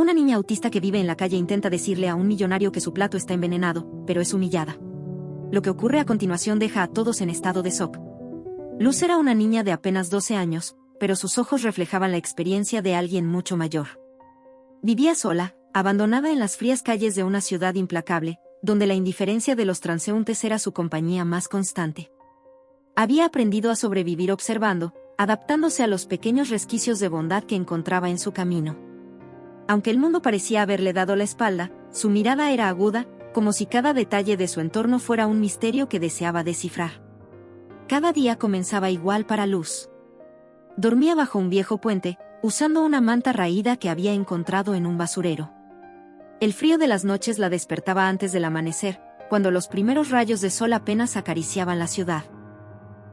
Una niña autista que vive en la calle intenta decirle a un millonario que su plato está envenenado, pero es humillada. Lo que ocurre a continuación deja a todos en estado de shock. Luz era una niña de apenas 12 años, pero sus ojos reflejaban la experiencia de alguien mucho mayor. Vivía sola, abandonada en las frías calles de una ciudad implacable, donde la indiferencia de los transeúntes era su compañía más constante. Había aprendido a sobrevivir observando, adaptándose a los pequeños resquicios de bondad que encontraba en su camino. Aunque el mundo parecía haberle dado la espalda, su mirada era aguda, como si cada detalle de su entorno fuera un misterio que deseaba descifrar. Cada día comenzaba igual para Luz. Dormía bajo un viejo puente, usando una manta raída que había encontrado en un basurero. El frío de las noches la despertaba antes del amanecer, cuando los primeros rayos de sol apenas acariciaban la ciudad.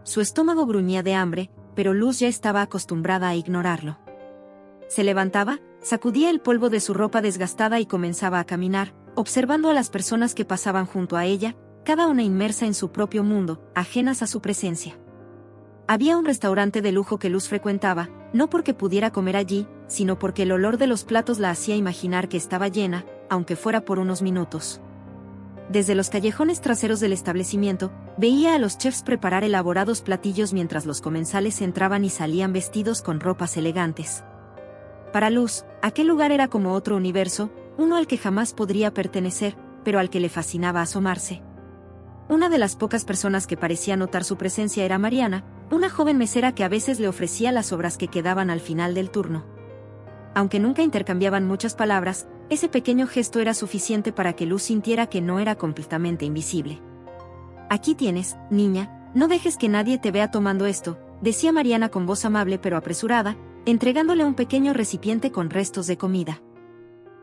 Su estómago gruñía de hambre, pero Luz ya estaba acostumbrada a ignorarlo. Se levantaba, sacudía el polvo de su ropa desgastada y comenzaba a caminar, observando a las personas que pasaban junto a ella, cada una inmersa en su propio mundo, ajenas a su presencia. Había un restaurante de lujo que Luz frecuentaba, no porque pudiera comer allí, sino porque el olor de los platos la hacía imaginar que estaba llena, aunque fuera por unos minutos. Desde los callejones traseros del establecimiento, veía a los chefs preparar elaborados platillos mientras los comensales entraban y salían vestidos con ropas elegantes. Para Luz, aquel lugar era como otro universo, uno al que jamás podría pertenecer, pero al que le fascinaba asomarse. Una de las pocas personas que parecía notar su presencia era Mariana, una joven mesera que a veces le ofrecía las sobras que quedaban al final del turno. Aunque nunca intercambiaban muchas palabras, ese pequeño gesto era suficiente para que Luz sintiera que no era completamente invisible. «Aquí tienes, niña, no dejes que nadie te vea tomando esto», decía Mariana con voz amable pero apresurada, entregándole un pequeño recipiente con restos de comida.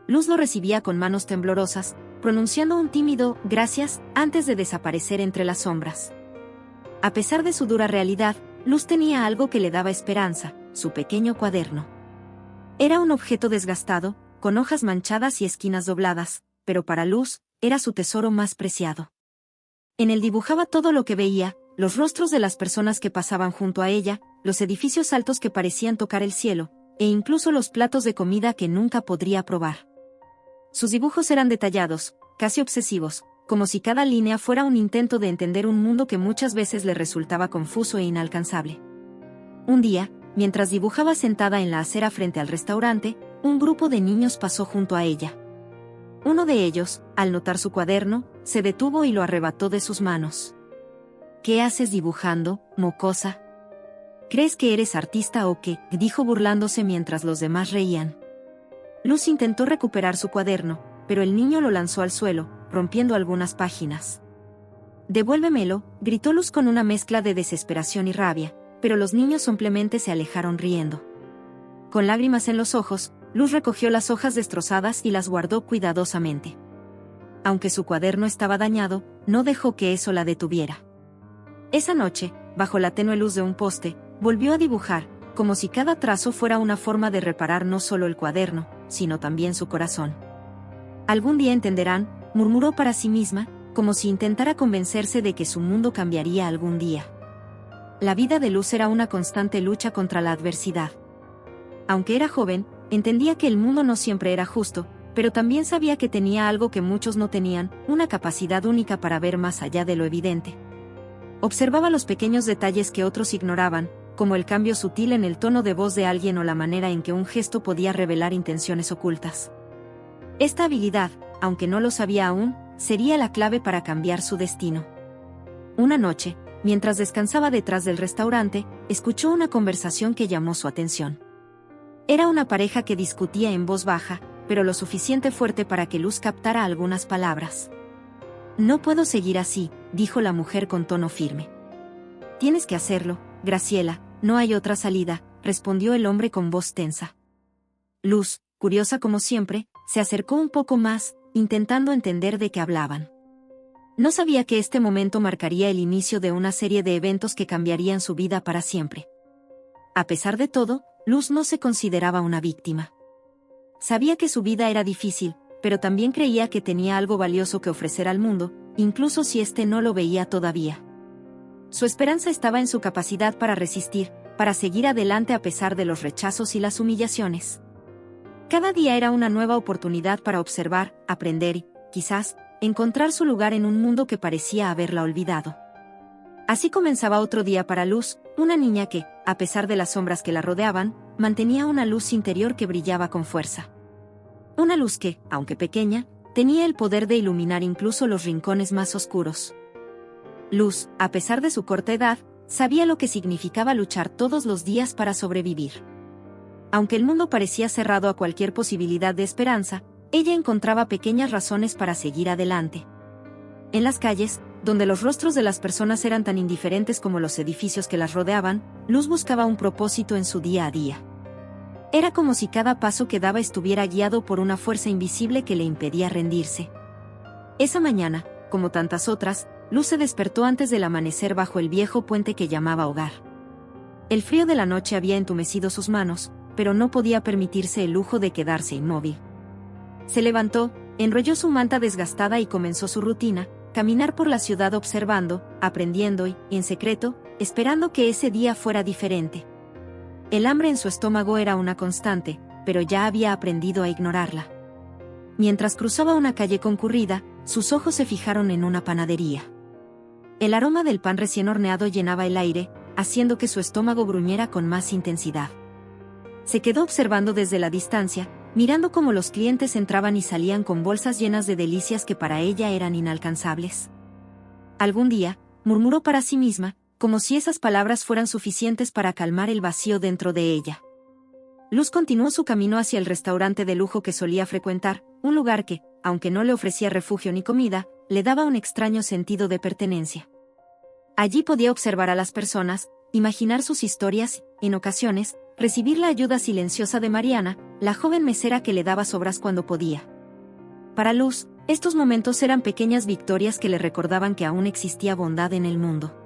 Luz lo recibía con manos temblorosas, pronunciando un tímido «gracias» antes de desaparecer entre las sombras. A pesar de su dura realidad, Luz tenía algo que le daba esperanza, su pequeño cuaderno. Era un objeto desgastado, con hojas manchadas y esquinas dobladas, pero para Luz, era su tesoro más preciado. En él dibujaba todo lo que veía, los rostros de las personas que pasaban junto a ella, los edificios altos que parecían tocar el cielo, e incluso los platos de comida que nunca podría probar. Sus dibujos eran detallados, casi obsesivos, como si cada línea fuera un intento de entender un mundo que muchas veces le resultaba confuso e inalcanzable. Un día, mientras dibujaba sentada en la acera frente al restaurante, un grupo de niños pasó junto a ella. Uno de ellos, al notar su cuaderno, se detuvo y lo arrebató de sus manos. «¿Qué haces dibujando, mocosa? ¿Crees que eres artista o qué?», dijo burlándose mientras los demás reían. Luz intentó recuperar su cuaderno, pero el niño lo lanzó al suelo, rompiendo algunas páginas. «Devuélvemelo», gritó Luz con una mezcla de desesperación y rabia, pero los niños simplemente se alejaron riendo. Con lágrimas en los ojos, Luz recogió las hojas destrozadas y las guardó cuidadosamente. Aunque su cuaderno estaba dañado, no dejó que eso la detuviera. Esa noche, bajo la tenue luz de un poste, volvió a dibujar, como si cada trazo fuera una forma de reparar no solo el cuaderno, sino también su corazón. «Algún día entenderán», murmuró para sí misma, como si intentara convencerse de que su mundo cambiaría algún día. La vida de Luz era una constante lucha contra la adversidad. Aunque era joven, entendía que el mundo no siempre era justo, pero también sabía que tenía algo que muchos no tenían, una capacidad única para ver más allá de lo evidente. Observaba los pequeños detalles que otros ignoraban, como el cambio sutil en el tono de voz de alguien o la manera en que un gesto podía revelar intenciones ocultas. Esta habilidad, aunque no lo sabía aún, sería la clave para cambiar su destino. Una noche, mientras descansaba detrás del restaurante, escuchó una conversación que llamó su atención. Era una pareja que discutía en voz baja, pero lo suficiente fuerte para que Luz captara algunas palabras. «No puedo seguir así», dijo la mujer con tono firme. «Tienes que hacerlo, Graciela, no hay otra salida», respondió el hombre con voz tensa. Luz, curiosa como siempre, se acercó un poco más, intentando entender de qué hablaban. No sabía que este momento marcaría el inicio de una serie de eventos que cambiarían su vida para siempre. A pesar de todo, Luz no se consideraba una víctima. Sabía que su vida era difícil, pero también creía que tenía algo valioso que ofrecer al mundo, incluso si éste no lo veía todavía. Su esperanza estaba en su capacidad para resistir, para seguir adelante a pesar de los rechazos y las humillaciones. Cada día era una nueva oportunidad para observar, aprender y, quizás, encontrar su lugar en un mundo que parecía haberla olvidado. Así comenzaba otro día para Luz, una niña que, a pesar de las sombras que la rodeaban, mantenía una luz interior que brillaba con fuerza. Una luz que, aunque pequeña, tenía el poder de iluminar incluso los rincones más oscuros. Luz, a pesar de su corta edad, sabía lo que significaba luchar todos los días para sobrevivir. Aunque el mundo parecía cerrado a cualquier posibilidad de esperanza, ella encontraba pequeñas razones para seguir adelante. En las calles, donde los rostros de las personas eran tan indiferentes como los edificios que las rodeaban, Luz buscaba un propósito en su día a día. Era como si cada paso que daba estuviera guiado por una fuerza invisible que le impedía rendirse. Esa mañana, como tantas otras, Luz se despertó antes del amanecer bajo el viejo puente que llamaba hogar. El frío de la noche había entumecido sus manos, pero no podía permitirse el lujo de quedarse inmóvil. Se levantó, enrolló su manta desgastada y comenzó su rutina, caminar por la ciudad observando, aprendiendo y, en secreto, esperando que ese día fuera diferente. El hambre en su estómago era una constante, pero ya había aprendido a ignorarla. Mientras cruzaba una calle concurrida, sus ojos se fijaron en una panadería. El aroma del pan recién horneado llenaba el aire, haciendo que su estómago gruñera con más intensidad. Se quedó observando desde la distancia, mirando cómo los clientes entraban y salían con bolsas llenas de delicias que para ella eran inalcanzables. Algún día, murmuró para sí misma, como si esas palabras fueran suficientes para calmar el vacío dentro de ella. Luz continuó su camino hacia el restaurante de lujo que solía frecuentar, un lugar que, aunque no le ofrecía refugio ni comida, le daba un extraño sentido de pertenencia. Allí podía observar a las personas, imaginar sus historias, en ocasiones, recibir la ayuda silenciosa de Mariana, la joven mesera que le daba sobras cuando podía. Para Luz, estos momentos eran pequeñas victorias que le recordaban que aún existía bondad en el mundo.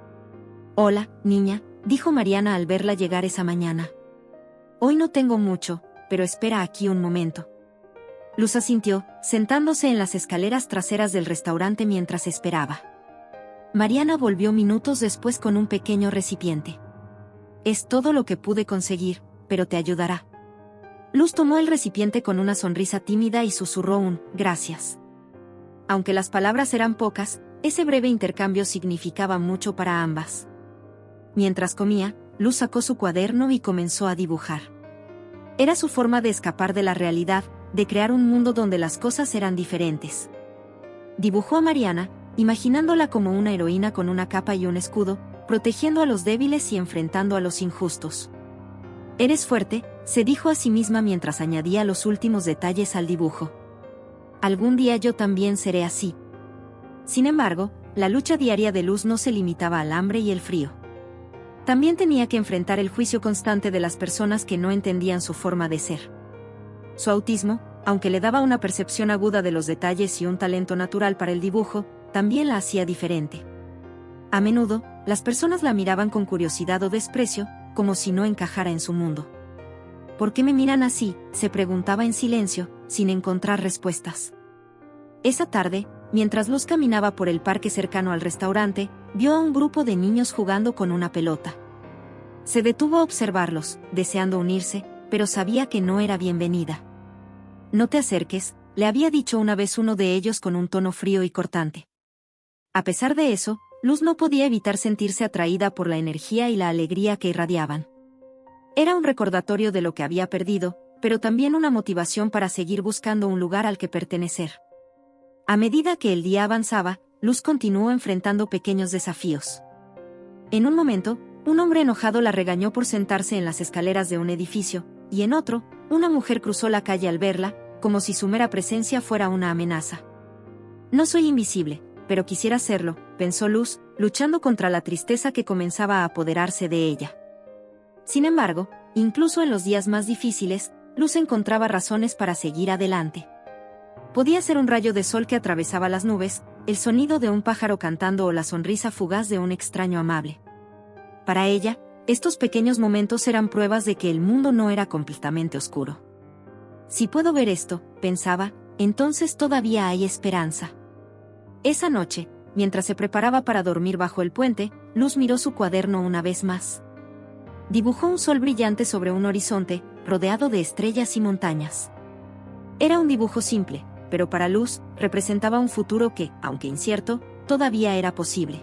«Hola, niña», dijo Mariana al verla llegar esa mañana. «Hoy no tengo mucho, pero espera aquí un momento». Luz asintió, sentándose en las escaleras traseras del restaurante mientras esperaba. Mariana volvió minutos después con un pequeño recipiente. «Es todo lo que pude conseguir, pero te ayudará». Luz tomó el recipiente con una sonrisa tímida y susurró un «gracias». Aunque las palabras eran pocas, ese breve intercambio significaba mucho para ambas. Mientras comía, Luz sacó su cuaderno y comenzó a dibujar. Era su forma de escapar de la realidad, de crear un mundo donde las cosas eran diferentes. Dibujó a Mariana, imaginándola como una heroína con una capa y un escudo, protegiendo a los débiles y enfrentando a los injustos. «Eres fuerte», se dijo a sí misma mientras añadía los últimos detalles al dibujo. «Algún día yo también seré así». Sin embargo, la lucha diaria de Luz no se limitaba al hambre y el frío. También tenía que enfrentar el juicio constante de las personas que no entendían su forma de ser. Su autismo, aunque le daba una percepción aguda de los detalles y un talento natural para el dibujo, también la hacía diferente. A menudo, las personas la miraban con curiosidad o desprecio, como si no encajara en su mundo. «¿Por qué me miran así?», se preguntaba en silencio, sin encontrar respuestas. Esa tarde, mientras Luz caminaba por el parque cercano al restaurante, vio a un grupo de niños jugando con una pelota. Se detuvo a observarlos, deseando unirse, pero sabía que no era bienvenida. «No te acerques», le había dicho una vez uno de ellos con un tono frío y cortante. A pesar de eso, Luz no podía evitar sentirse atraída por la energía y la alegría que irradiaban. Era un recordatorio de lo que había perdido, pero también una motivación para seguir buscando un lugar al que pertenecer. A medida que el día avanzaba, Luz continuó enfrentando pequeños desafíos. En un momento, un hombre enojado la regañó por sentarse en las escaleras de un edificio, y en otro, una mujer cruzó la calle al verla, como si su mera presencia fuera una amenaza. «No soy invisible, pero quisiera serlo», pensó Luz, luchando contra la tristeza que comenzaba a apoderarse de ella. Sin embargo, incluso en los días más difíciles, Luz encontraba razones para seguir adelante. Podía ser un rayo de sol que atravesaba las nubes, el sonido de un pájaro cantando o la sonrisa fugaz de un extraño amable. Para ella, estos pequeños momentos eran pruebas de que el mundo no era completamente oscuro. «Si puedo ver esto», pensaba, «entonces todavía hay esperanza». Esa noche, mientras se preparaba para dormir bajo el puente, Luz miró su cuaderno una vez más. Dibujó un sol brillante sobre un horizonte, rodeado de estrellas y montañas. Era un dibujo simple, pero para Luz, representaba un futuro que, aunque incierto, todavía era posible.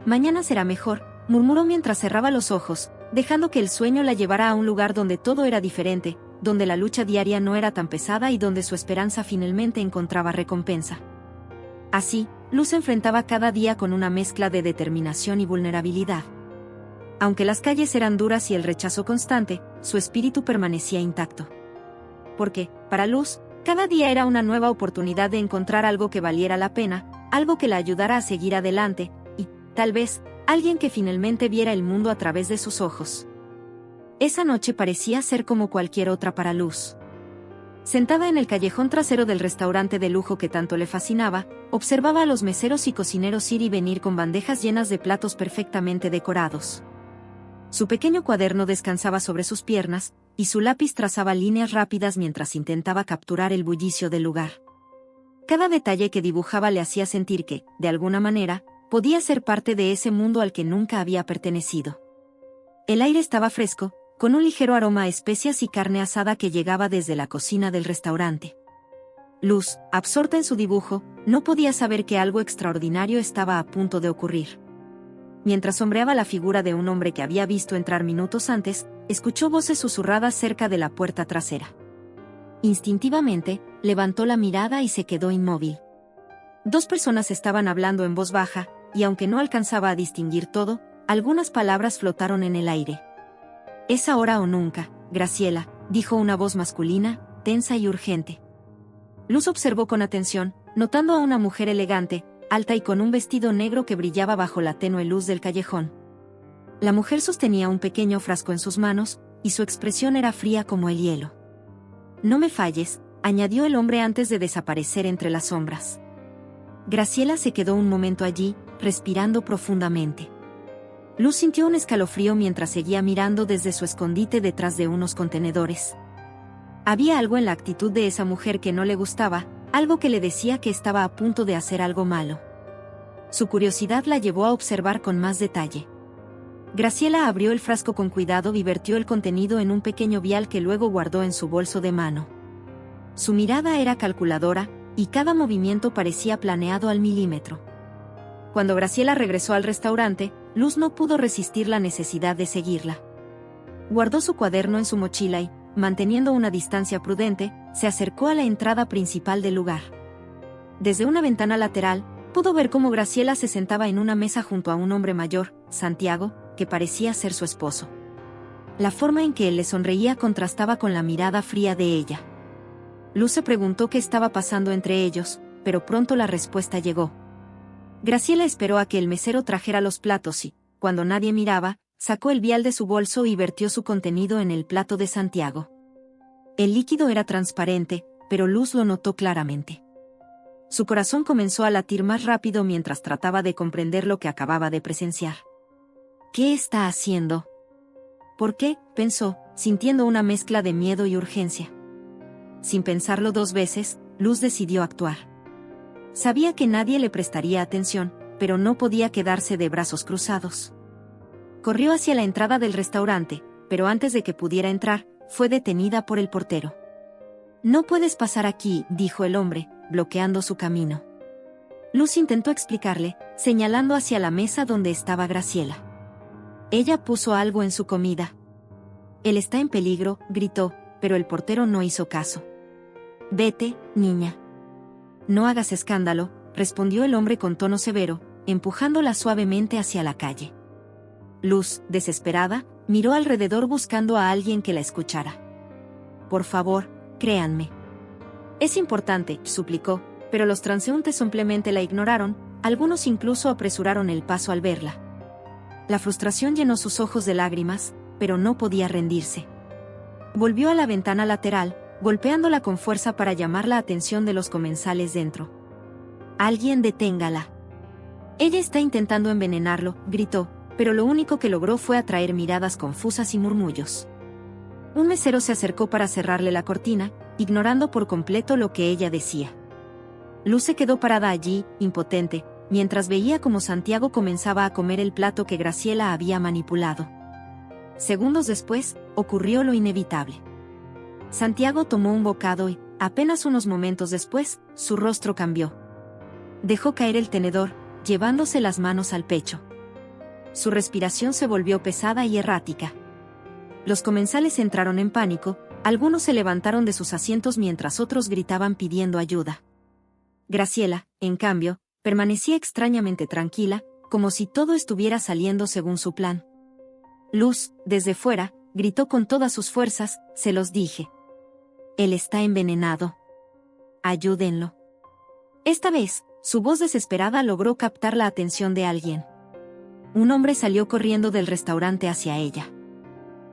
Mañana será mejor, murmuró mientras cerraba los ojos, dejando que el sueño la llevara a un lugar donde todo era diferente, donde la lucha diaria no era tan pesada y donde su esperanza finalmente encontraba recompensa. Así, Luz se enfrentaba cada día con una mezcla de determinación y vulnerabilidad. Aunque las calles eran duras y el rechazo constante, su espíritu permanecía intacto. Porque, para Luz, cada día era una nueva oportunidad de encontrar algo que valiera la pena, algo que la ayudara a seguir adelante, y, tal vez, alguien que finalmente viera el mundo a través de sus ojos. Esa noche parecía ser como cualquier otra para Luz. Sentada en el callejón trasero del restaurante de lujo que tanto le fascinaba, observaba a los meseros y cocineros ir y venir con bandejas llenas de platos perfectamente decorados. Su pequeño cuaderno descansaba sobre sus piernas, y su lápiz trazaba líneas rápidas mientras intentaba capturar el bullicio del lugar. Cada detalle que dibujaba le hacía sentir que, de alguna manera, podía ser parte de ese mundo al que nunca había pertenecido. El aire estaba fresco, con un ligero aroma a especias y carne asada que llegaba desde la cocina del restaurante. Luz, absorta en su dibujo, no podía saber que algo extraordinario estaba a punto de ocurrir. Mientras sombreaba la figura de un hombre que había visto entrar minutos antes, escuchó voces susurradas cerca de la puerta trasera. Instintivamente, levantó la mirada y se quedó inmóvil. Dos personas estaban hablando en voz baja, y aunque no alcanzaba a distinguir todo, algunas palabras flotaron en el aire. «Es ahora o nunca, Graciela», dijo una voz masculina, tensa y urgente. Luz observó con atención, notando a una mujer elegante, alta y con un vestido negro que brillaba bajo la tenue luz del callejón. La mujer sostenía un pequeño frasco en sus manos, y su expresión era fría como el hielo. «No me falles», añadió el hombre antes de desaparecer entre las sombras. Graciela se quedó un momento allí, respirando profundamente. Luz sintió un escalofrío mientras seguía mirando desde su escondite detrás de unos contenedores. Había algo en la actitud de esa mujer que no le gustaba, algo que le decía que estaba a punto de hacer algo malo. Su curiosidad la llevó a observar con más detalle. Graciela abrió el frasco con cuidado y vertió el contenido en un pequeño vial que luego guardó en su bolso de mano. Su mirada era calculadora, y cada movimiento parecía planeado al milímetro. Cuando Graciela regresó al restaurante, Luz no pudo resistir la necesidad de seguirla. Guardó su cuaderno en su mochila y, manteniendo una distancia prudente, se acercó a la entrada principal del lugar. Desde una ventana lateral, pudo ver cómo Graciela se sentaba en una mesa junto a un hombre mayor, Santiago, que parecía ser su esposo. La forma en que él le sonreía contrastaba con la mirada fría de ella. Luz se preguntó qué estaba pasando entre ellos, pero pronto la respuesta llegó. Graciela esperó a que el mesero trajera los platos y, cuando nadie miraba, sacó el vial de su bolso y vertió su contenido en el plato de Santiago. El líquido era transparente, pero Luz lo notó claramente. Su corazón comenzó a latir más rápido mientras trataba de comprender lo que acababa de presenciar. ¿Qué está haciendo? ¿Por qué?, pensó, sintiendo una mezcla de miedo y urgencia. Sin pensarlo dos veces, Luz decidió actuar. Sabía que nadie le prestaría atención, pero no podía quedarse de brazos cruzados. Corrió hacia la entrada del restaurante, pero antes de que pudiera entrar, fue detenida por el portero. «No puedes pasar aquí», dijo el hombre, bloqueando su camino. Luz intentó explicarle, señalando hacia la mesa donde estaba Graciela. Ella puso algo en su comida. «Él está en peligro», gritó, pero el portero no hizo caso. «Vete, niña». «No hagas escándalo», respondió el hombre con tono severo, empujándola suavemente hacia la calle. Luz, desesperada, miró alrededor buscando a alguien que la escuchara. «Por favor, créanme». «Es importante», suplicó, pero los transeúntes simplemente la ignoraron, algunos incluso apresuraron el paso al verla. La frustración llenó sus ojos de lágrimas, pero no podía rendirse. Volvió a la ventana lateral, golpeándola con fuerza para llamar la atención de los comensales dentro. «Alguien deténgala». «Ella está intentando envenenarlo», gritó, pero lo único que logró fue atraer miradas confusas y murmullos. Un mesero se acercó para cerrarle la cortina, ignorando por completo lo que ella decía. Luz se quedó parada allí, impotente, mientras veía cómo Santiago comenzaba a comer el plato que Graciela había manipulado. Segundos después, ocurrió lo inevitable. Santiago tomó un bocado y, Apenas unos momentos después, su rostro cambió. Dejó caer el tenedor, llevándose las manos al pecho. Su respiración se volvió pesada y errática. Los comensales entraron en pánico, algunos se levantaron de sus asientos mientras otros gritaban pidiendo ayuda. Graciela, en cambio, permanecía extrañamente tranquila, como si todo estuviera saliendo según su plan. Luz, desde fuera, gritó con todas sus fuerzas, se los dije. Él está envenenado. Ayúdenlo. Esta vez, su voz desesperada logró captar la atención de alguien. Un hombre salió corriendo del restaurante hacia ella.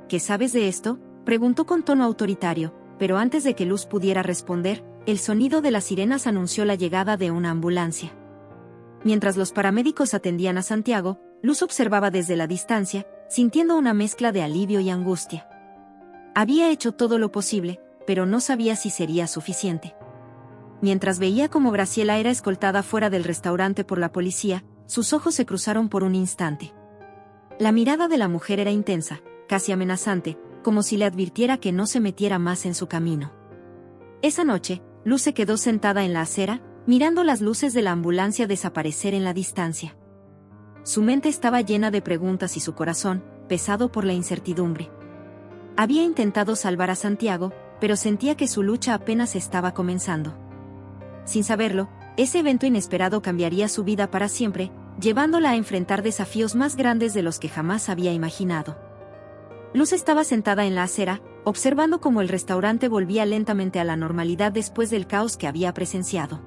¿Qué sabes de esto?, preguntó con tono autoritario, pero antes de que Luz pudiera responder, el sonido de las sirenas anunció la llegada de una ambulancia. Mientras los paramédicos atendían a Santiago, Luz observaba desde la distancia, sintiendo una mezcla de alivio y angustia. Había hecho todo lo posible, pero no sabía si sería suficiente. Mientras veía cómo Graciela era escoltada fuera del restaurante por la policía, sus ojos se cruzaron por un instante. La mirada de la mujer era intensa, casi amenazante, como si le advirtiera que no se metiera más en su camino. Esa noche, Luz se quedó sentada en la acera, mirando las luces de la ambulancia desaparecer en la distancia. Su mente estaba llena de preguntas y su corazón, pesado por la incertidumbre. Había intentado salvar a Santiago, pero sentía que su lucha apenas estaba comenzando. Sin saberlo, ese evento inesperado cambiaría su vida para siempre, llevándola a enfrentar desafíos más grandes de los que jamás había imaginado. Luz estaba sentada en la acera, observando cómo el restaurante volvía lentamente a la normalidad después del caos que había presenciado.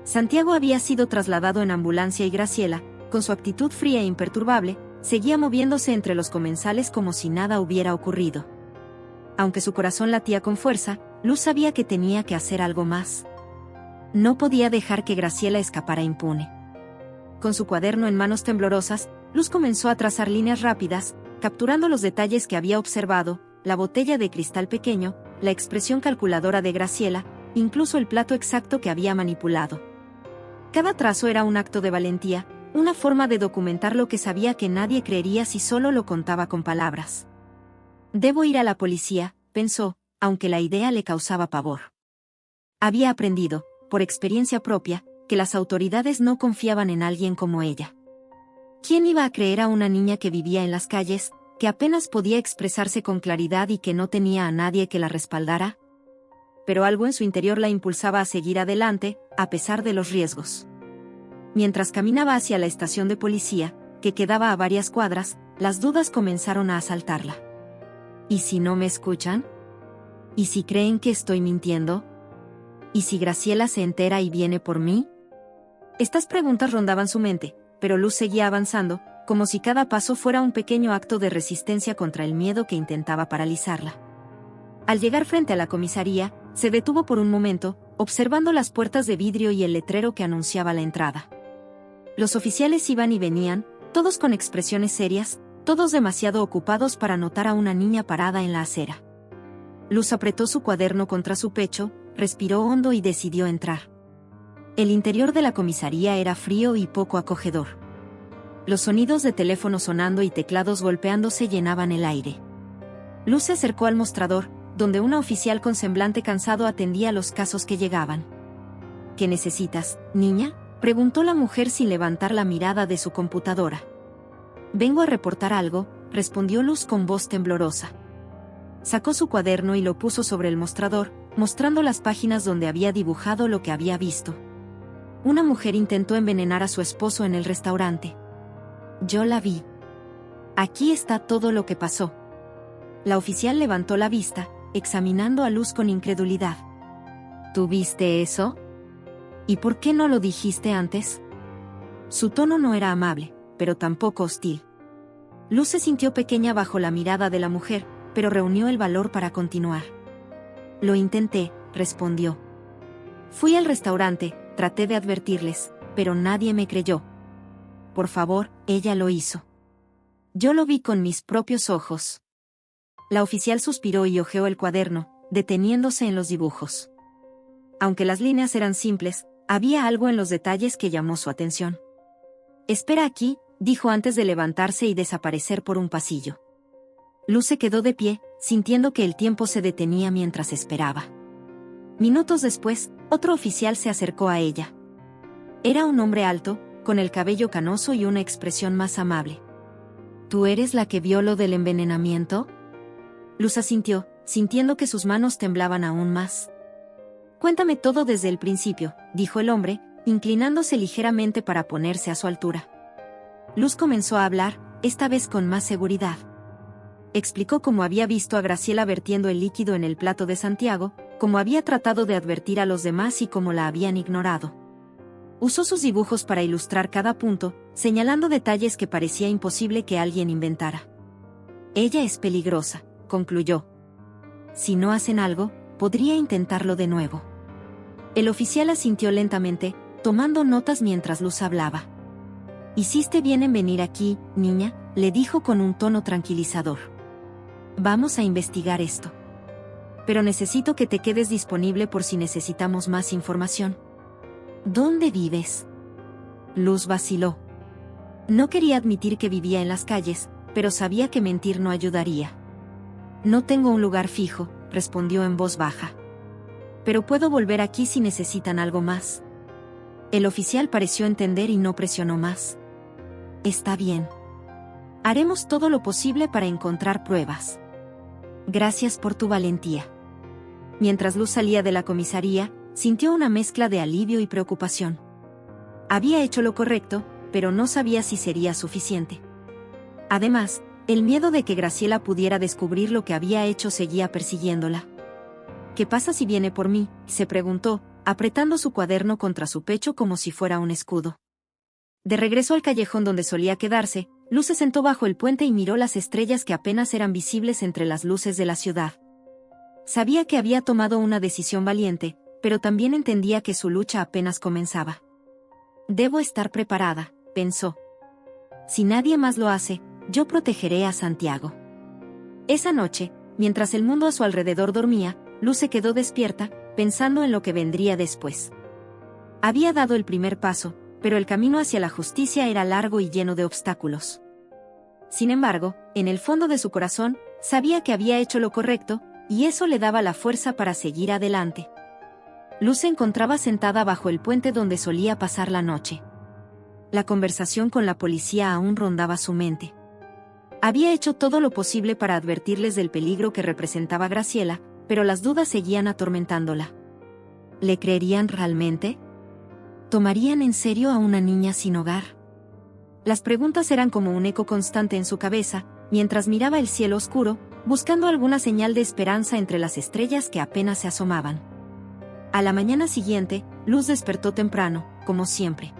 Santiago había sido trasladado en ambulancia y Graciela, con su actitud fría e imperturbable, seguía moviéndose entre los comensales como si nada hubiera ocurrido. Aunque su corazón latía con fuerza, Luz sabía que tenía que hacer algo más. No podía dejar que Graciela escapara impune. Con su cuaderno en manos temblorosas, Luz comenzó a trazar líneas rápidas, capturando los detalles que había observado, la botella de cristal pequeño, la expresión calculadora de Graciela, incluso el plato exacto que había manipulado. Cada trazo era un acto de valentía, una forma de documentar lo que sabía que nadie creería si solo lo contaba con palabras. Debo ir a la policía, pensó, aunque la idea le causaba pavor. Había aprendido, por experiencia propia, que las autoridades no confiaban en alguien como ella. ¿Quién iba a creer a una niña que vivía en las calles, que apenas podía expresarse con claridad y que no tenía a nadie que la respaldara? Pero algo en su interior la impulsaba a seguir adelante, a pesar de los riesgos. Mientras caminaba hacia la estación de policía, que quedaba a varias cuadras, las dudas comenzaron a asaltarla. ¿Y si no me escuchan? ¿Y si creen que estoy mintiendo? ¿Y si Graciela se entera y viene por mí? Estas preguntas rondaban su mente, pero Luz seguía avanzando, como si cada paso fuera un pequeño acto de resistencia contra el miedo que intentaba paralizarla. Al llegar frente a la comisaría, se detuvo por un momento, observando las puertas de vidrio y el letrero que anunciaba la entrada. Los oficiales iban y venían, todos con expresiones serias, todos demasiado ocupados para notar a una niña parada en la acera. Luz apretó su cuaderno contra su pecho, respiró hondo y decidió entrar. El interior de la comisaría era frío y poco acogedor. Los sonidos de teléfono sonando y teclados golpeándose llenaban el aire. Luz se acercó al mostrador, donde una oficial con semblante cansado atendía los casos que llegaban. ¿Qué necesitas, niña?, preguntó la mujer sin levantar la mirada de su computadora. Vengo a reportar algo, respondió Luz con voz temblorosa. Sacó su cuaderno y lo puso sobre el mostrador, mostrando las páginas donde había dibujado lo que había visto. Una mujer intentó envenenar a su esposo en el restaurante. Yo la vi. Aquí está todo lo que pasó. La oficial levantó la vista, examinando a Luz con incredulidad. ¿Tú viste eso? ¿Y por qué no lo dijiste antes? Su tono no era amable, pero tampoco hostil. Luz se sintió pequeña bajo la mirada de la mujer, pero reunió el valor para continuar. Lo intenté, respondió. Fui al restaurante, traté de advertirles, pero nadie me creyó. Por favor, ella lo hizo. Yo lo vi con mis propios ojos. La oficial suspiró y hojeó el cuaderno, deteniéndose en los dibujos. Aunque las líneas eran simples, había algo en los detalles que llamó su atención. Espera aquí, dijo antes de levantarse y desaparecer por un pasillo. Luz se quedó de pie, sintiendo que el tiempo se detenía mientras esperaba. Minutos después, otro oficial se acercó a ella. Era un hombre alto, con el cabello canoso y una expresión más amable. ¿Tú eres la que vio lo del envenenamiento? Luz asintió, sintiendo que sus manos temblaban aún más. Cuéntame todo desde el principio, dijo el hombre, inclinándose ligeramente para ponerse a su altura. Luz comenzó a hablar, esta vez con más seguridad. Explicó cómo había visto a Graciela vertiendo el líquido en el plato de Santiago, cómo había tratado de advertir a los demás y cómo la habían ignorado. Usó sus dibujos para ilustrar cada punto, señalando detalles que parecía imposible que alguien inventara. Ella es peligrosa, concluyó. Si no hacen algo, podría intentarlo de nuevo. El oficial asintió lentamente, tomando notas mientras Luz hablaba. Hiciste bien en venir aquí, niña, le dijo con un tono tranquilizador. Vamos a investigar esto. Pero necesito que te quedes disponible por si necesitamos más información. ¿Dónde vives? Luz vaciló. No quería admitir que vivía en las calles, pero sabía que mentir no ayudaría. No tengo un lugar fijo, respondió en voz baja. Pero puedo volver aquí si necesitan algo más. El oficial pareció entender y no presionó más. Está bien. Haremos todo lo posible para encontrar pruebas. Gracias por tu valentía. Mientras Luz salía de la comisaría, sintió una mezcla de alivio y preocupación. Había hecho lo correcto, pero no sabía si sería suficiente. Además, el miedo de que Graciela pudiera descubrir lo que había hecho seguía persiguiéndola. ¿Qué pasa si viene por mí?, se preguntó, apretando su cuaderno contra su pecho como si fuera un escudo. De regreso al callejón donde solía quedarse, Luz se sentó bajo el puente y miró las estrellas que apenas eran visibles entre las luces de la ciudad. Sabía que había tomado una decisión valiente, pero también entendía que su lucha apenas comenzaba. Debo estar preparada, pensó. Si nadie más lo hace, yo protegeré a Santiago. Esa noche, mientras el mundo a su alrededor dormía, Luz se quedó despierta, pensando en lo que vendría después. Había dado el primer paso, pero el camino hacia la justicia era largo y lleno de obstáculos. Sin embargo, en el fondo de su corazón, sabía que había hecho lo correcto, y eso le daba la fuerza para seguir adelante. Luz se encontraba sentada bajo el puente donde solía pasar la noche. La conversación con la policía aún rondaba su mente. Había hecho todo lo posible para advertirles del peligro que representaba Graciela, pero las dudas seguían atormentándola. ¿Le creerían realmente? ¿Tomarían en serio a una niña sin hogar? Las preguntas eran como un eco constante en su cabeza, mientras miraba el cielo oscuro, buscando alguna señal de esperanza entre las estrellas que apenas se asomaban. A la mañana siguiente, Luz despertó temprano, como siempre.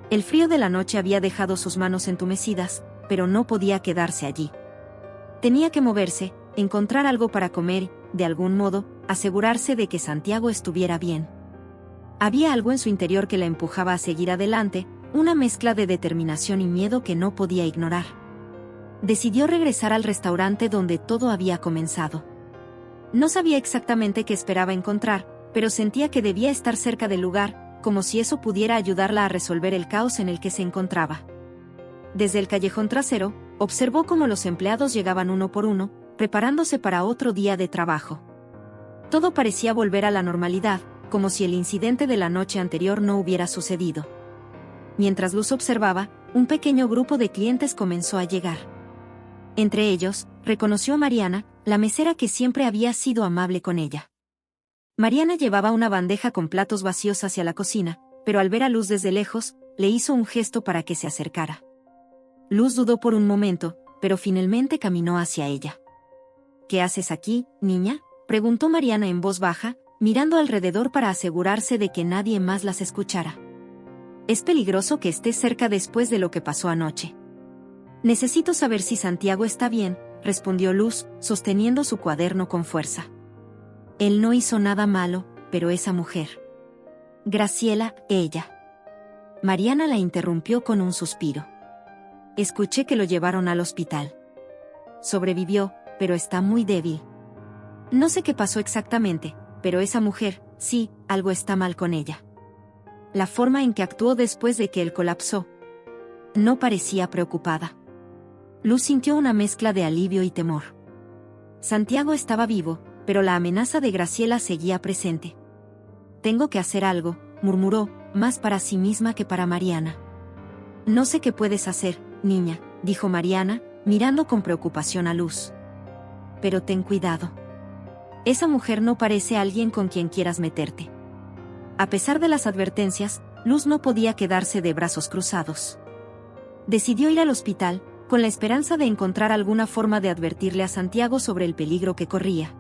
El frío de la noche había dejado sus manos entumecidas, pero no podía quedarse allí. Tenía que moverse, encontrar algo para comer, de algún modo, asegurarse de que Santiago estuviera bien. Había algo en su interior que la empujaba a seguir adelante, una mezcla de determinación y miedo que no podía ignorar. Decidió regresar al restaurante donde todo había comenzado. No sabía exactamente qué esperaba encontrar, pero sentía que debía estar cerca del lugar, como si eso pudiera ayudarla a resolver el caos en el que se encontraba. Desde el callejón trasero, observó cómo los empleados llegaban uno por uno, preparándose para otro día de trabajo. Todo parecía volver a la normalidad, como si el incidente de la noche anterior no hubiera sucedido. Mientras Luz observaba, un pequeño grupo de clientes comenzó a llegar. Entre ellos, reconoció a Mariana, la mesera que siempre había sido amable con ella. Mariana llevaba una bandeja con platos vacíos hacia la cocina, pero al ver a Luz desde lejos, le hizo un gesto para que se acercara. Luz dudó por un momento, pero finalmente caminó hacia ella. ¿Qué haces aquí, niña?, preguntó Mariana en voz baja, mirando alrededor para asegurarse de que nadie más las escuchara. Es peligroso que estés cerca después de lo que pasó anoche. Necesito saber si Santiago está bien, respondió Luz, sosteniendo su cuaderno con fuerza. Él no hizo nada malo, pero esa mujer. Graciela, ella. Mariana la interrumpió con un suspiro. Escuché que lo llevaron al hospital. Sobrevivió, pero está muy débil. No sé qué pasó exactamente, pero esa mujer, sí, algo está mal con ella. La forma en que actuó después de que él colapsó. No parecía preocupada. Luz sintió una mezcla de alivio y temor. Santiago estaba vivo, pero la amenaza de Graciela seguía presente. Tengo que hacer algo, murmuró, más para sí misma que para Mariana. No sé qué puedes hacer, niña, dijo Mariana, mirando con preocupación a Luz. Pero ten cuidado. Esa mujer no parece alguien con quien quieras meterte. A pesar de las advertencias, Luz no podía quedarse de brazos cruzados. Decidió ir al hospital, con la esperanza de encontrar alguna forma de advertirle a Santiago sobre el peligro que corría.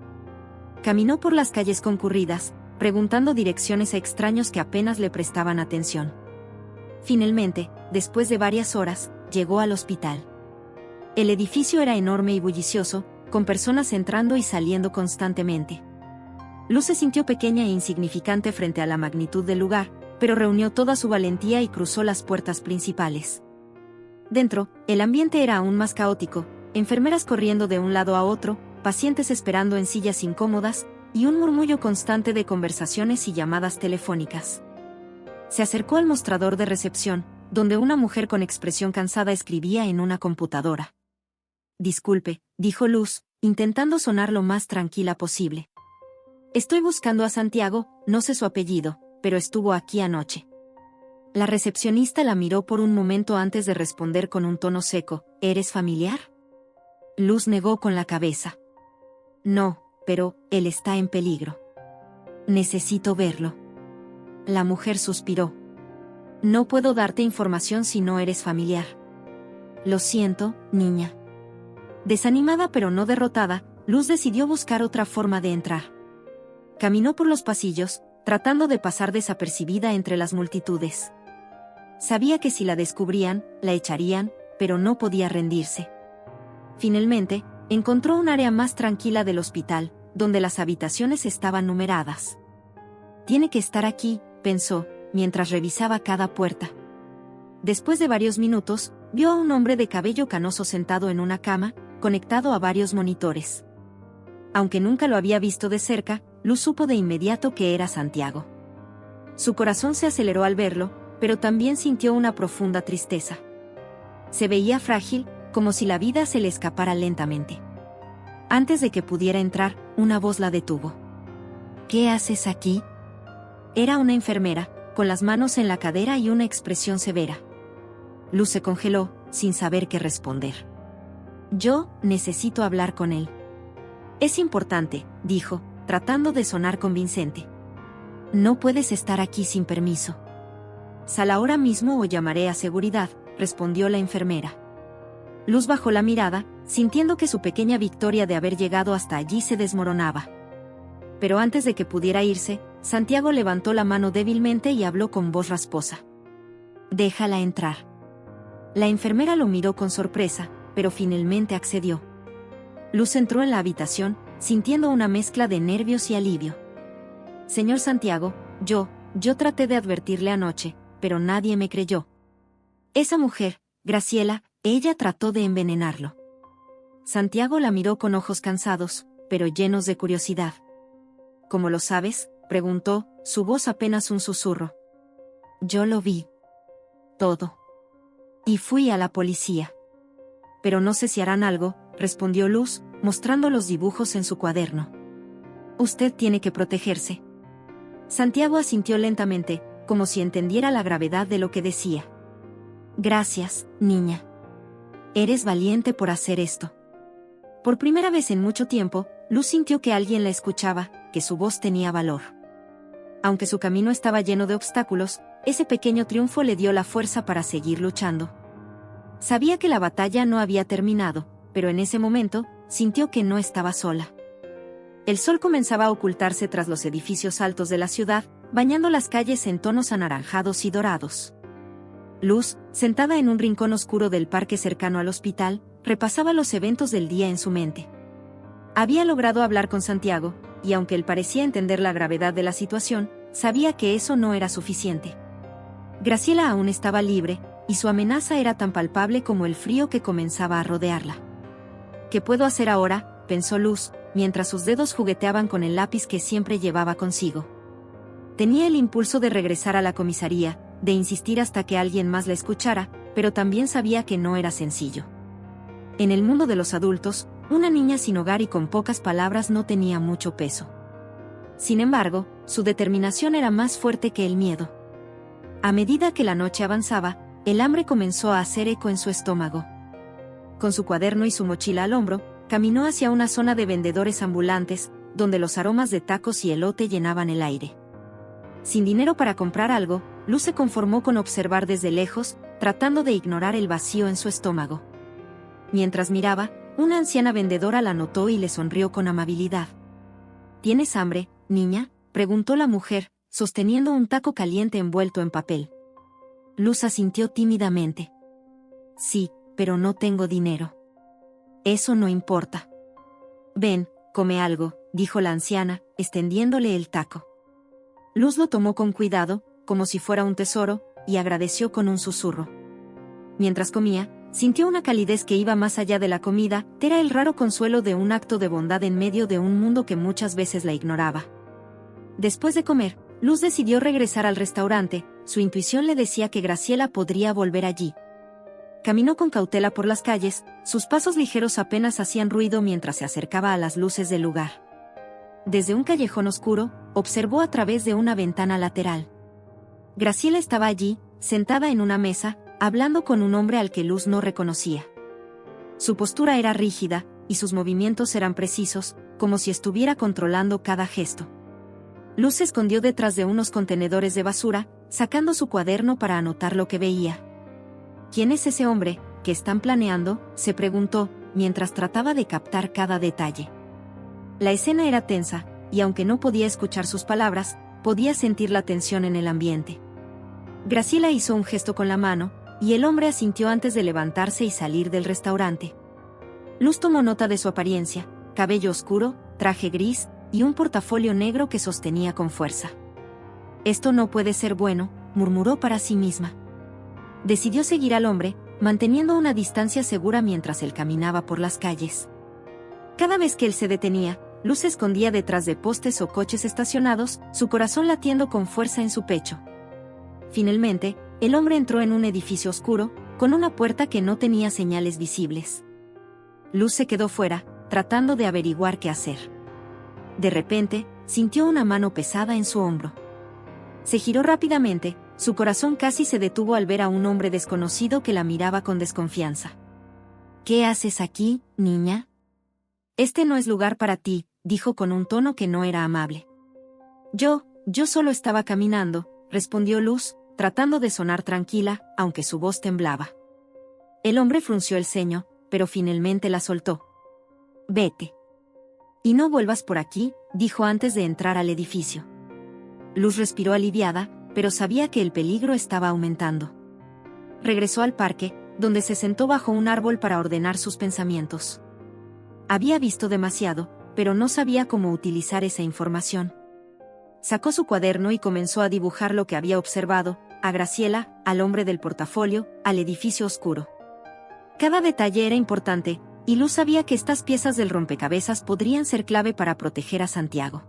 Caminó por las calles concurridas, preguntando direcciones a extraños que apenas le prestaban atención. Finalmente, después de varias horas, llegó al hospital. El edificio era enorme y bullicioso, con personas entrando y saliendo constantemente. Luz se sintió pequeña e insignificante frente a la magnitud del lugar, pero reunió toda su valentía y cruzó las puertas principales. Dentro, el ambiente era aún más caótico, enfermeras corriendo de un lado a otro, pacientes esperando en sillas incómodas, y un murmullo constante de conversaciones y llamadas telefónicas. Se acercó al mostrador de recepción, donde una mujer con expresión cansada escribía en una computadora. Disculpe, dijo Luz, intentando sonar lo más tranquila posible. Estoy buscando a Santiago, no sé su apellido, pero estuvo aquí anoche. La recepcionista la miró por un momento antes de responder con un tono seco. ¿Eres familiar? Luz negó con la cabeza. No, pero él está en peligro. Necesito verlo. La mujer suspiró. No puedo darte información si no eres familiar. Lo siento, niña. Desanimada pero no derrotada, Luz decidió buscar otra forma de entrar. Caminó por los pasillos, tratando de pasar desapercibida entre las multitudes. Sabía que si la descubrían, la echarían, pero no podía rendirse. Finalmente, encontró un área más tranquila del hospital, donde las habitaciones estaban numeradas. Tiene que estar aquí, pensó, mientras revisaba cada puerta. Después de varios minutos, vio a un hombre de cabello canoso sentado en una cama, conectado a varios monitores. Aunque nunca lo había visto de cerca, Luz supo de inmediato que era Santiago. Su corazón se aceleró al verlo, pero también sintió una profunda tristeza. Se veía frágil, como si la vida se le escapara lentamente. Antes de que pudiera entrar, una voz la detuvo. ¿Qué haces aquí? Era una enfermera, con las manos en la cadera y una expresión severa. Luz se congeló, sin saber qué responder. Yo necesito hablar con él. Es importante, dijo, tratando de sonar convincente. No puedes estar aquí sin permiso. Sal ahora mismo o llamaré a seguridad, respondió la enfermera. Luz bajó la mirada, sintiendo que su pequeña victoria de haber llegado hasta allí se desmoronaba. Pero antes de que pudiera irse, Santiago levantó la mano débilmente y habló con voz rasposa. Déjala entrar. La enfermera lo miró con sorpresa, pero finalmente accedió. Luz entró en la habitación, sintiendo una mezcla de nervios y alivio. Señor Santiago, yo traté de advertirle anoche, pero nadie me creyó. Esa mujer, Graciela, ella trató de envenenarlo. Santiago la miró con ojos cansados, pero llenos de curiosidad. ¿Cómo lo sabes?, preguntó, su voz apenas un susurro. Yo lo vi. Todo. Y fui a la policía. Pero no sé si harán algo, respondió Luz, mostrando los dibujos en su cuaderno. Usted tiene que protegerse. Santiago asintió lentamente, como si entendiera la gravedad de lo que decía. Gracias, niña. Eres valiente por hacer esto. Por primera vez en mucho tiempo, Luz sintió que alguien la escuchaba, que su voz tenía valor. Aunque su camino estaba lleno de obstáculos, ese pequeño triunfo le dio la fuerza para seguir luchando. Sabía que la batalla no había terminado, pero en ese momento, sintió que no estaba sola. El sol comenzaba a ocultarse tras los edificios altos de la ciudad, bañando las calles en tonos anaranjados y dorados. Luz, sentada en un rincón oscuro del parque cercano al hospital, repasaba los eventos del día en su mente. Había logrado hablar con Santiago, y aunque él parecía entender la gravedad de la situación, sabía que eso no era suficiente. Graciela aún estaba libre, y su amenaza era tan palpable como el frío que comenzaba a rodearla. ¿Qué puedo hacer ahora?, pensó Luz, mientras sus dedos jugueteaban con el lápiz que siempre llevaba consigo. Tenía el impulso de regresar a la comisaría, de insistir hasta que alguien más la escuchara, pero también sabía que no era sencillo. En el mundo de los adultos, Una niña sin hogar y con pocas palabras no tenía mucho peso. Sin embargo, su determinación era más fuerte que el miedo. A medida que la noche avanzaba, el hambre comenzó a hacer eco en su estómago. Con su cuaderno y su mochila al hombro, caminó hacia una zona de vendedores ambulantes, donde los aromas de tacos y elote llenaban el aire. Sin dinero para comprar algo, Luz se conformó con observar desde lejos, tratando de ignorar el vacío en su estómago. Mientras miraba, una anciana vendedora la notó y le sonrió con amabilidad. ¿Tienes hambre, niña?, preguntó la mujer, sosteniendo un taco caliente envuelto en papel. Luz asintió tímidamente. Sí, pero no tengo dinero. Eso no importa. Ven, come algo, dijo la anciana, extendiéndole el taco. Luz lo tomó con cuidado, como si fuera un tesoro, y agradeció con un susurro. Mientras comía, sintió una calidez que iba más allá de la comida, era el raro consuelo de un acto de bondad en medio de un mundo que muchas veces la ignoraba. Después de comer, Luz decidió regresar al restaurante, su intuición le decía que Graciela podría volver allí. Caminó con cautela por las calles, sus pasos ligeros apenas hacían ruido mientras se acercaba a las luces del lugar. Desde un callejón oscuro, observó a través de una ventana lateral. Graciela estaba allí, sentada en una mesa, hablando con un hombre al que Luz no reconocía. Su postura era rígida, y sus movimientos eran precisos, como si estuviera controlando cada gesto. Luz se escondió detrás de unos contenedores de basura, sacando su cuaderno para anotar lo que veía. ¿Quién es ese hombre que están planeando?, se preguntó, mientras trataba de captar cada detalle. La escena era tensa, y aunque no podía escuchar sus palabras, podía sentir la tensión en el ambiente. Graciela hizo un gesto con la mano, y el hombre asintió antes de levantarse y salir del restaurante. Luz tomó nota de su apariencia: cabello oscuro, traje gris, y un portafolio negro que sostenía con fuerza. Esto no puede ser bueno, murmuró para sí misma. Decidió seguir al hombre, manteniendo una distancia segura mientras él caminaba por las calles. Cada vez que él se detenía, Luz se escondía detrás de postes o coches estacionados, su corazón latiendo con fuerza en su pecho. Finalmente, el hombre entró en un edificio oscuro, con una puerta que no tenía señales visibles. Luz se quedó fuera, tratando de averiguar qué hacer. De repente, sintió una mano pesada en su hombro. Se giró rápidamente, su corazón casi se detuvo al ver a un hombre desconocido que la miraba con desconfianza. ¿Qué haces aquí, niña? Este no es lugar para ti, dijo con un tono que no era amable. Yo solo estaba caminando, respondió Luz, tratando de sonar tranquila, aunque su voz temblaba. El hombre frunció el ceño, pero finalmente la soltó. Vete. Y no vuelvas por aquí, dijo antes de entrar al edificio. Luz respiró aliviada, pero sabía que el peligro estaba aumentando. Regresó al parque, donde se sentó bajo un árbol para ordenar sus pensamientos. Había visto demasiado, pero no sabía cómo utilizar esa información. Sacó su cuaderno y comenzó a dibujar lo que había observado: a Graciela, al hombre del portafolio, al edificio oscuro. Cada detalle era importante, y Luz sabía que estas piezas del rompecabezas podrían ser clave para proteger a Santiago.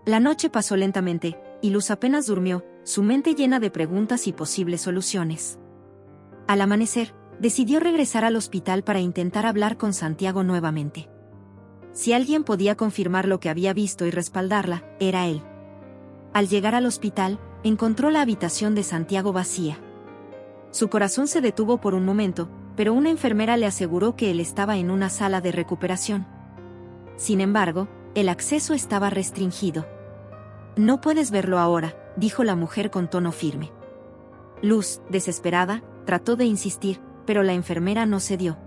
La noche pasó lentamente, y Luz apenas durmió, su mente llena de preguntas y posibles soluciones. Al amanecer, decidió regresar al hospital para intentar hablar con Santiago nuevamente. Si alguien podía confirmar lo que había visto y respaldarla, era él. Al llegar al hospital, encontró la habitación de Santiago vacía. Su corazón se detuvo por un momento, pero una enfermera le aseguró que él estaba en una sala de recuperación. Sin embargo, el acceso estaba restringido. No puedes verlo ahora, dijo la mujer con tono firme. Luz, desesperada, trató de insistir, pero la enfermera no cedió.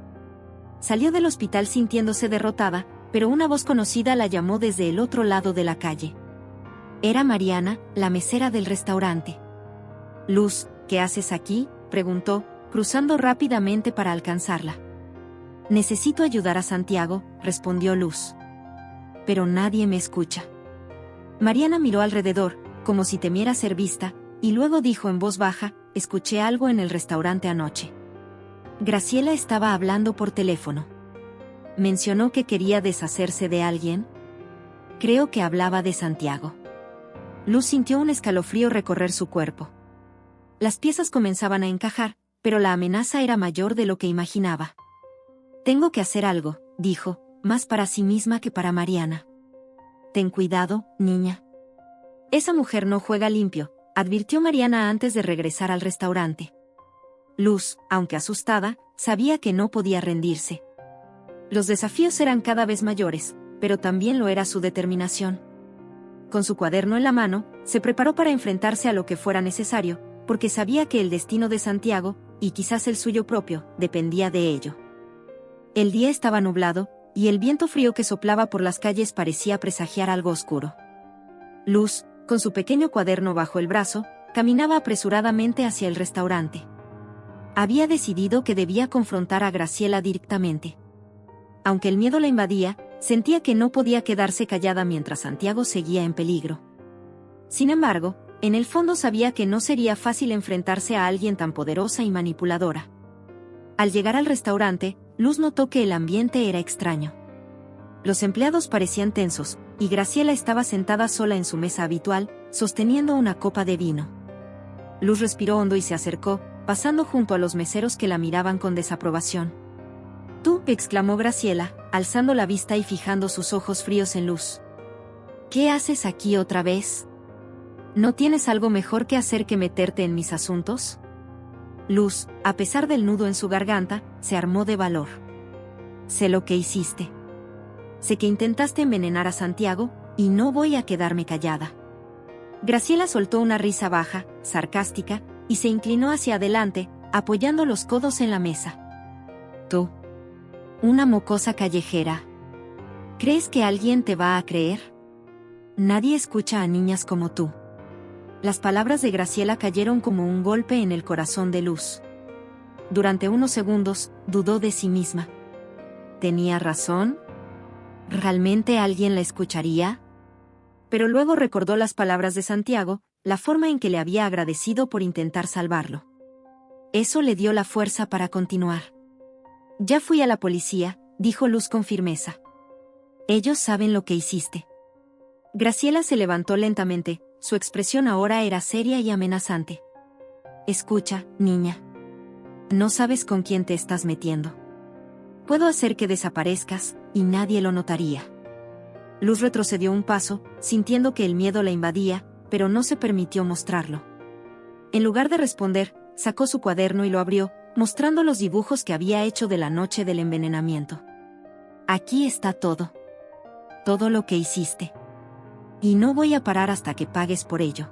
Salió del hospital sintiéndose derrotada, pero una voz conocida la llamó desde el otro lado de la calle. Era Mariana, la mesera del restaurante. Luz, ¿qué haces aquí?, preguntó, cruzando rápidamente para alcanzarla. Necesito ayudar a Santiago, respondió Luz. Pero nadie me escucha. Mariana miró alrededor, como si temiera ser vista, y luego dijo en voz baja: escuché algo en el restaurante anoche. Graciela estaba hablando por teléfono. ¿Mencionó que quería deshacerse de alguien? Creo que hablaba de Santiago. Luz sintió un escalofrío recorrer su cuerpo. Las piezas comenzaban a encajar, pero la amenaza era mayor de lo que imaginaba. Tengo que hacer algo, dijo, más para sí misma que para Mariana. Ten cuidado, niña. Esa mujer no juega limpio, advirtió Mariana antes de regresar al restaurante. Luz, aunque asustada, sabía que no podía rendirse. Los desafíos eran cada vez mayores, pero también lo era su determinación. Con su cuaderno en la mano, se preparó para enfrentarse a lo que fuera necesario, porque sabía que el destino de Santiago, y quizás el suyo propio, dependía de ello. El día estaba nublado, y el viento frío que soplaba por las calles parecía presagiar algo oscuro. Luz, con su pequeño cuaderno bajo el brazo, caminaba apresuradamente hacia el restaurante. Había decidido que debía confrontar a Graciela directamente. Aunque el miedo la invadía, sentía que no podía quedarse callada mientras Santiago seguía en peligro. Sin embargo, en el fondo sabía que no sería fácil enfrentarse a alguien tan poderosa y manipuladora. Al llegar al restaurante, Luz notó que el ambiente era extraño. Los empleados parecían tensos, y Graciela estaba sentada sola en su mesa habitual, sosteniendo una copa de vino. Luz respiró hondo y se acercó, pasando junto a los meseros que la miraban con desaprobación. «Tú», exclamó Graciela, alzando la vista y fijando sus ojos fríos en Luz. «¿Qué haces aquí otra vez? ¿No tienes algo mejor que hacer que meterte en mis asuntos?» Luz, a pesar del nudo en su garganta, se armó de valor. «Sé lo que hiciste. Sé que intentaste envenenar a Santiago, y no voy a quedarme callada». Graciela soltó una risa baja, sarcástica, y se inclinó hacia adelante, apoyando los codos en la mesa. «Tú. Una mocosa callejera. ¿Crees que alguien te va a creer? Nadie escucha a niñas como tú». Las palabras de Graciela cayeron como un golpe en el corazón de Luz. Durante unos segundos, dudó de sí misma. ¿Tenía razón? ¿Realmente alguien la escucharía? Pero luego recordó las palabras de Santiago, la forma en que le había agradecido por intentar salvarlo. Eso le dio la fuerza para continuar. «Ya fui a la policía», dijo Luz con firmeza. «Ellos saben lo que hiciste». Graciela se levantó lentamente, su expresión ahora era seria y amenazante. «Escucha, niña. No sabes con quién te estás metiendo. Puedo hacer que desaparezcas, y nadie lo notaría». Luz retrocedió un paso, sintiendo que el miedo la invadía, pero no se permitió mostrarlo. En lugar de responder, sacó su cuaderno y lo abrió, mostrando los dibujos que había hecho de la noche del envenenamiento. «Aquí está todo. Todo lo que hiciste. Y no voy a parar hasta que pagues por ello».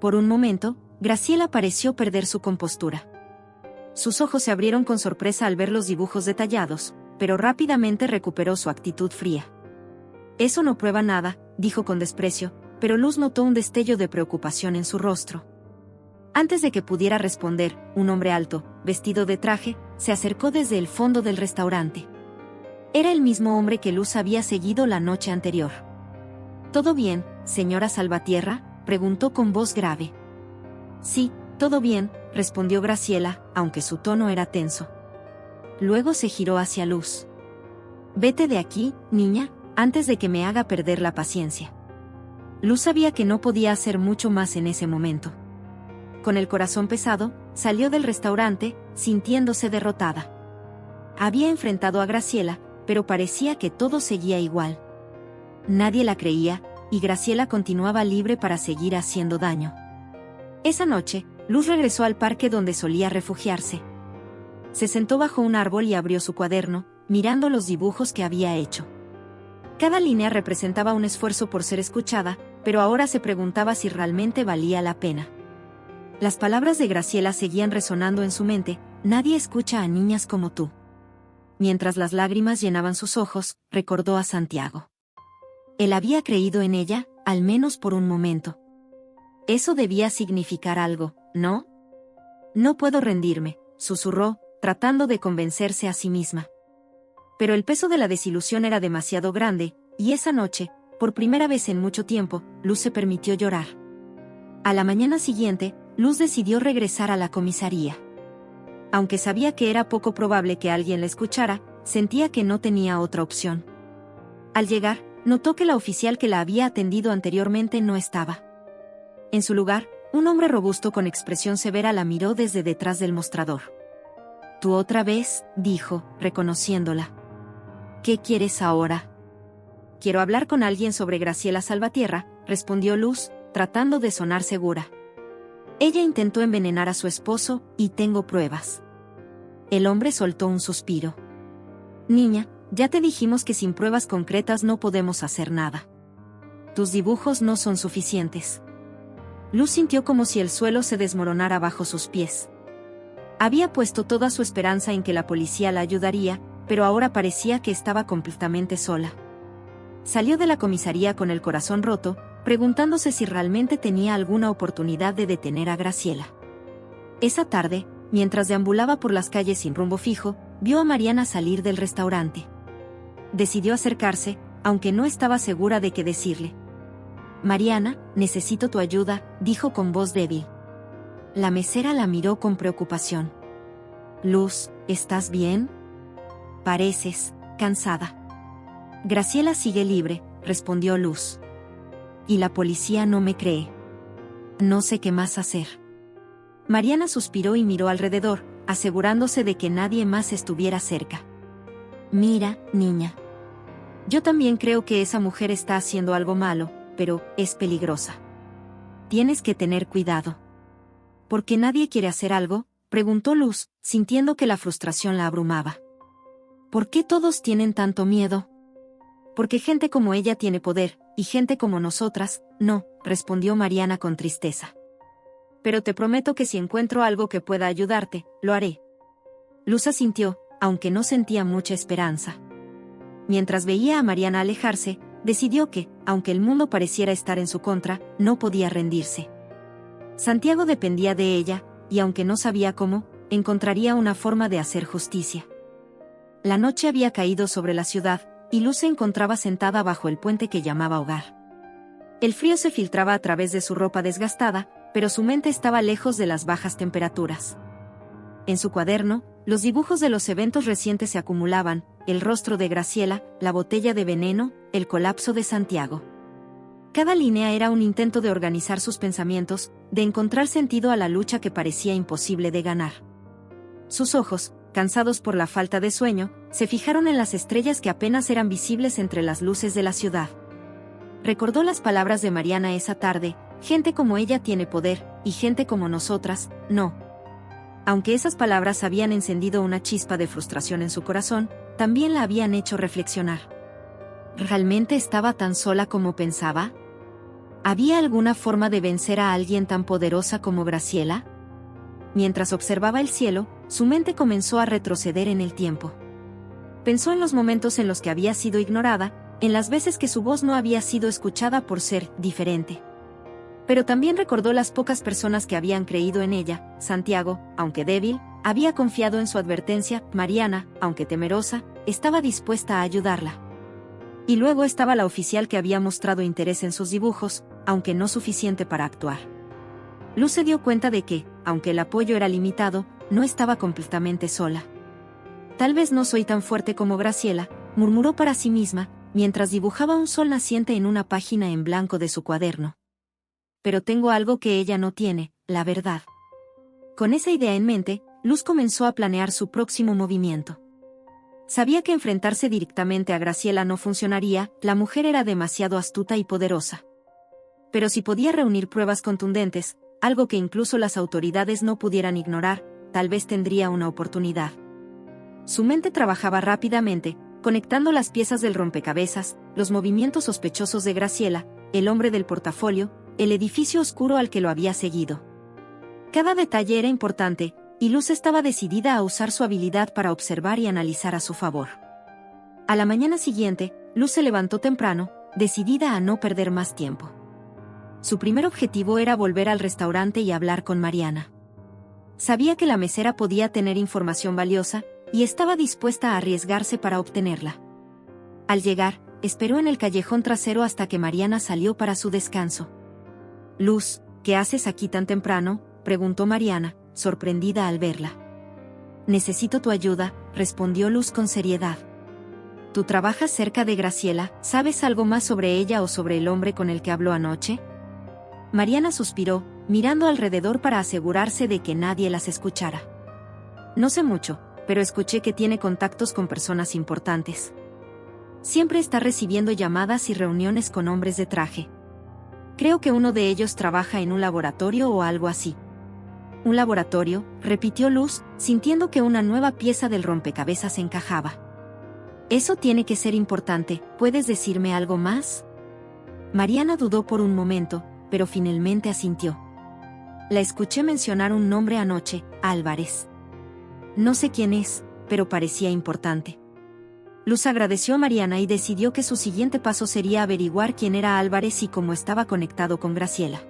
Por un momento, Graciela pareció perder su compostura. Sus ojos se abrieron con sorpresa al ver los dibujos detallados, pero rápidamente recuperó su actitud fría. «Eso no prueba nada», dijo con desprecio, pero Luz notó un destello de preocupación en su rostro. Antes de que pudiera responder, un hombre alto, vestido de traje, se acercó desde el fondo del restaurante. Era el mismo hombre que Luz había seguido la noche anterior. «¿Todo bien, señora Salvatierra?», preguntó con voz grave. «Sí, todo bien», respondió Graciela, aunque su tono era tenso. Luego se giró hacia Luz. «Vete de aquí, niña, antes de que me haga perder la paciencia». Luz sabía que no podía hacer mucho más en ese momento. Con el corazón pesado, salió del restaurante, sintiéndose derrotada. Había enfrentado a Graciela, pero parecía que todo seguía igual. Nadie la creía, y Graciela continuaba libre para seguir haciendo daño. Esa noche, Luz regresó al parque donde solía refugiarse. Se sentó bajo un árbol y abrió su cuaderno, mirando los dibujos que había hecho. Cada línea representaba un esfuerzo por ser escuchada, pero ahora se preguntaba si realmente valía la pena. Las palabras de Graciela seguían resonando en su mente: «Nadie escucha a niñas como tú». Mientras las lágrimas llenaban sus ojos, recordó a Santiago. Él había creído en ella, al menos por un momento. Eso debía significar algo, ¿no? «No puedo rendirme», susurró, tratando de convencerse a sí misma. Pero el peso de la desilusión era demasiado grande, y esa noche, por primera vez en mucho tiempo, Luz se permitió llorar. A la mañana siguiente, Luz decidió regresar a la comisaría. Aunque sabía que era poco probable que alguien la escuchara, sentía que no tenía otra opción. Al llegar, notó que la oficial que la había atendido anteriormente no estaba. En su lugar, un hombre robusto con expresión severa la miró desde detrás del mostrador. «¿Tú otra vez?», dijo, reconociéndola. ¿Qué quieres ahora? Quiero hablar con alguien sobre Graciela Salvatierra, respondió Luz, tratando de sonar segura. Ella intentó envenenar a su esposo, y tengo pruebas. El hombre soltó un suspiro. Niña, ya te dijimos que sin pruebas concretas no podemos hacer nada. Tus dibujos no son suficientes. Luz sintió como si el suelo se desmoronara bajo sus pies. Había puesto toda su esperanza en que la policía la ayudaría, pero ahora parecía que estaba completamente sola. Salió de la comisaría con el corazón roto, preguntándose si realmente tenía alguna oportunidad de detener a Graciela. Esa tarde, mientras deambulaba por las calles sin rumbo fijo, vio a Mariana salir del restaurante. Decidió acercarse, aunque no estaba segura de qué decirle. Mariana, necesito tu ayuda, dijo con voz débil. La mesera la miró con preocupación. Luz, ¿estás bien? Pareces cansada. Graciela sigue libre, respondió Luz. Y la policía no me cree. No sé qué más hacer. Mariana suspiró y miró alrededor, asegurándose de que nadie más estuviera cerca. Mira, niña. Yo también creo que esa mujer está haciendo algo malo, pero es peligrosa. Tienes que tener cuidado. ¿Por qué nadie quiere hacer algo?, preguntó Luz, sintiendo que la frustración la abrumaba. ¿Por qué todos tienen tanto miedo? Porque gente como ella tiene poder, y gente como nosotras, no, respondió Mariana con tristeza. Pero te prometo que si encuentro algo que pueda ayudarte, lo haré. Luz asintió, aunque no sentía mucha esperanza. Mientras veía a Mariana alejarse, decidió que, aunque el mundo pareciera estar en su contra, no podía rendirse. Santiago dependía de ella, y aunque no sabía cómo, encontraría una forma de hacer justicia. La noche había caído sobre la ciudad, y Luz se encontraba sentada bajo el puente que llamaba hogar. El frío se filtraba a través de su ropa desgastada, pero su mente estaba lejos de las bajas temperaturas. En su cuaderno, los dibujos de los eventos recientes se acumulaban: el rostro de Graciela, la botella de veneno, el colapso de Santiago. Cada línea era un intento de organizar sus pensamientos, de encontrar sentido a la lucha que parecía imposible de ganar. Sus ojos, cansados por la falta de sueño, se fijaron en las estrellas que apenas eran visibles entre las luces de la ciudad. Recordó las palabras de Mariana esa tarde: gente como ella tiene poder, y gente como nosotras, no. Aunque esas palabras habían encendido una chispa de frustración en su corazón, también la habían hecho reflexionar. ¿Realmente estaba tan sola como pensaba? ¿Había alguna forma de vencer a alguien tan poderosa como Graciela? Mientras observaba el cielo, su mente comenzó a retroceder en el tiempo. Pensó en los momentos en los que había sido ignorada, en las veces que su voz no había sido escuchada por ser diferente. Pero también recordó las pocas personas que habían creído en ella. Santiago, aunque débil, había confiado en su advertencia. Mariana, aunque temerosa, estaba dispuesta a ayudarla. Y luego estaba la oficial que había mostrado interés en sus dibujos, aunque no suficiente para actuar. Luz se dio cuenta de que, aunque el apoyo era limitado, no estaba completamente sola. Tal vez no soy tan fuerte como Graciela, murmuró para sí misma, mientras dibujaba un sol naciente en una página en blanco de su cuaderno. Pero tengo algo que ella no tiene, la verdad. Con esa idea en mente, Luz comenzó a planear su próximo movimiento. Sabía que enfrentarse directamente a Graciela no funcionaría, la mujer era demasiado astuta y poderosa. Pero si podía reunir pruebas contundentes, algo que incluso las autoridades no pudieran ignorar, tal vez tendría una oportunidad. Su mente trabajaba rápidamente, conectando las piezas del rompecabezas, los movimientos sospechosos de Graciela, el hombre del portafolio, el edificio oscuro al que lo había seguido. Cada detalle era importante, y Luz estaba decidida a usar su habilidad para observar y analizar a su favor. A la mañana siguiente, Luz se levantó temprano, decidida a no perder más tiempo. Su primer objetivo era volver al restaurante y hablar con Mariana. Sabía que la mesera podía tener información valiosa, y estaba dispuesta a arriesgarse para obtenerla. Al llegar, esperó en el callejón trasero hasta que Mariana salió para su descanso. «Luz, ¿qué haces aquí tan temprano?», preguntó Mariana, sorprendida al verla. «Necesito tu ayuda», respondió Luz con seriedad. «¿Tú trabajas cerca de Graciela? ¿Sabes algo más sobre ella o sobre el hombre con el que habló anoche?». Mariana suspiró, mirando alrededor para asegurarse de que nadie las escuchara. «No sé mucho, pero escuché que tiene contactos con personas importantes». siempre está recibiendo llamadas y reuniones con hombres de traje. Creo que uno de ellos trabaja en un laboratorio o algo así. Un laboratorio, repitió Luz, sintiendo que una nueva pieza del rompecabezas encajaba. Eso tiene que ser importante, ¿puedes decirme algo más? Mariana dudó por un momento, pero finalmente asintió. La escuché mencionar un nombre anoche, Álvarez. No sé quién es, pero parecía importante. Luz agradeció a Mariana y decidió que su siguiente paso sería averiguar quién era Álvarez y cómo estaba conectado con Graciela.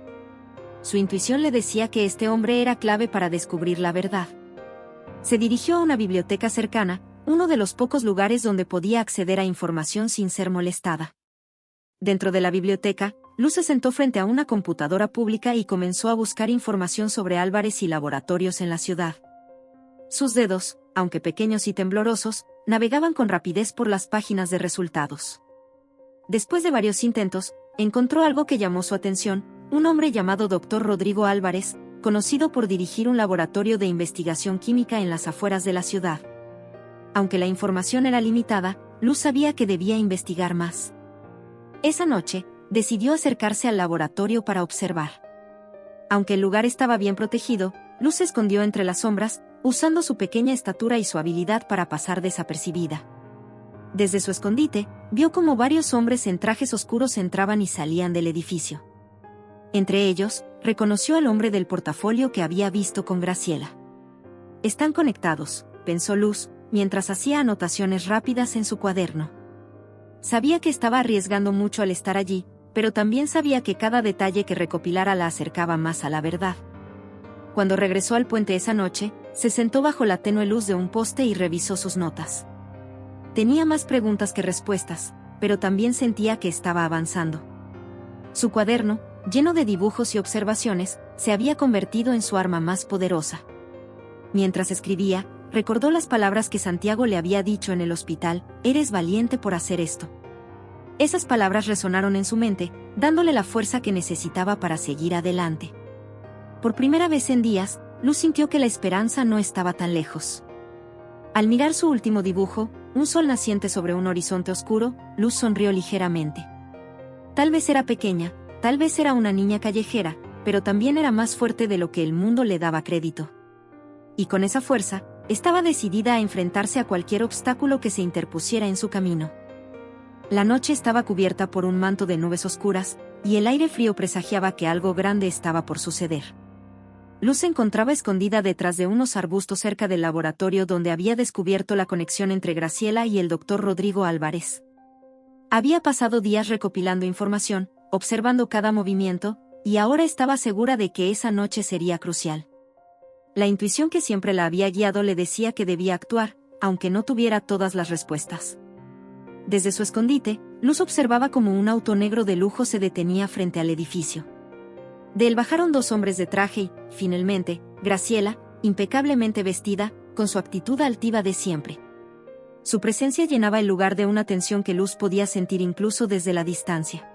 Su intuición le decía que este hombre era clave para descubrir la verdad. Se dirigió a una biblioteca cercana, uno de los pocos lugares donde podía acceder a información sin ser molestada. Dentro de la biblioteca, Luz se sentó frente a una computadora pública y comenzó a buscar información sobre Álvarez y laboratorios en la ciudad. Sus dedos, aunque pequeños y temblorosos, navegaban con rapidez por las páginas de resultados. Después de varios intentos, encontró algo que llamó su atención: un hombre llamado Dr. Rodrigo Álvarez, conocido por dirigir un laboratorio de investigación química en las afueras de la ciudad. Aunque la información era limitada, Luz sabía que debía investigar más. Esa noche, decidió acercarse al laboratorio para observar. Aunque el lugar estaba bien protegido, Luz se escondió entre las sombras, usando su pequeña estatura y su habilidad para pasar desapercibida. Desde su escondite, vio cómo varios hombres en trajes oscuros entraban y salían del edificio. Entre ellos, reconoció al hombre del portafolio que había visto con Graciela. Están conectados, pensó Luz, mientras hacía anotaciones rápidas en su cuaderno. Sabía que estaba arriesgando mucho al estar allí, pero también sabía que cada detalle que recopilara la acercaba más a la verdad. Cuando regresó al puente esa noche, se sentó bajo la tenue luz de un poste y revisó sus notas. Tenía más preguntas que respuestas, pero también sentía que estaba avanzando. Su cuaderno, lleno de dibujos y observaciones, se había convertido en su arma más poderosa. Mientras escribía, recordó las palabras que Santiago le había dicho en el hospital: «Eres valiente por hacer esto». Esas palabras resonaron en su mente, dándole la fuerza que necesitaba para seguir adelante. Por primera vez en días, Luz sintió que la esperanza no estaba tan lejos. Al mirar su último dibujo, un sol naciente sobre un horizonte oscuro, Luz sonrió ligeramente. Tal vez era pequeña, tal vez era una niña callejera, pero también era más fuerte de lo que el mundo le daba crédito. Y con esa fuerza, estaba decidida a enfrentarse a cualquier obstáculo que se interpusiera en su camino. La noche estaba cubierta por un manto de nubes oscuras, y el aire frío presagiaba que algo grande estaba por suceder. Luz se encontraba escondida detrás de unos arbustos cerca del laboratorio donde había descubierto la conexión entre Graciela y el Dr. Rodrigo Álvarez. Había pasado días recopilando información, observando cada movimiento, y ahora estaba segura de que esa noche sería crucial. La intuición que siempre la había guiado le decía que debía actuar, aunque no tuviera todas las respuestas. Desde su escondite, Luz observaba cómo un auto negro de lujo se detenía frente al edificio. De él bajaron dos hombres de traje y, finalmente, Graciela, impecablemente vestida, con su actitud altiva de siempre. Su presencia llenaba el lugar de una tensión que Luz podía sentir incluso desde la distancia.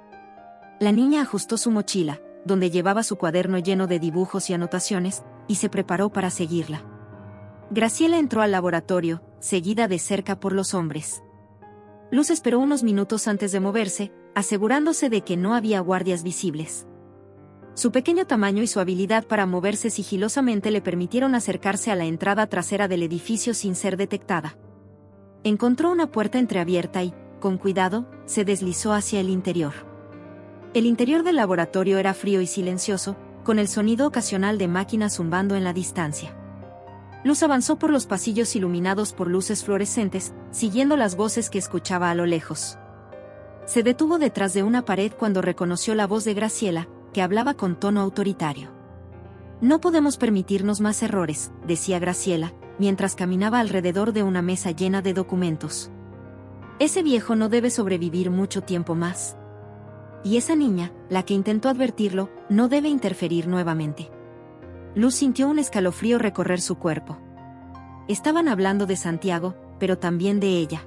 La niña ajustó su mochila, donde llevaba su cuaderno lleno de dibujos y anotaciones, y se preparó para seguirla. Graciela entró al laboratorio, seguida de cerca por los hombres. Luz esperó unos minutos antes de moverse, asegurándose de que no había guardias visibles. Su pequeño tamaño y su habilidad para moverse sigilosamente le permitieron acercarse a la entrada trasera del edificio sin ser detectada. Encontró una puerta entreabierta y, con cuidado, se deslizó hacia el interior. El interior del laboratorio era frío y silencioso, con el sonido ocasional de máquinas zumbando en la distancia. Luz avanzó por los pasillos iluminados por luces fluorescentes, siguiendo las voces que escuchaba a lo lejos. Se detuvo detrás de una pared cuando reconoció la voz de Graciela, que hablaba con tono autoritario. «No podemos permitirnos más errores», decía Graciela, mientras caminaba alrededor de una mesa llena de documentos. «Ese viejo no debe sobrevivir mucho tiempo más. Y esa niña, la que intentó advertirlo, no debe interferir nuevamente». Luz sintió un escalofrío recorrer su cuerpo. Estaban hablando de Santiago, pero también de ella.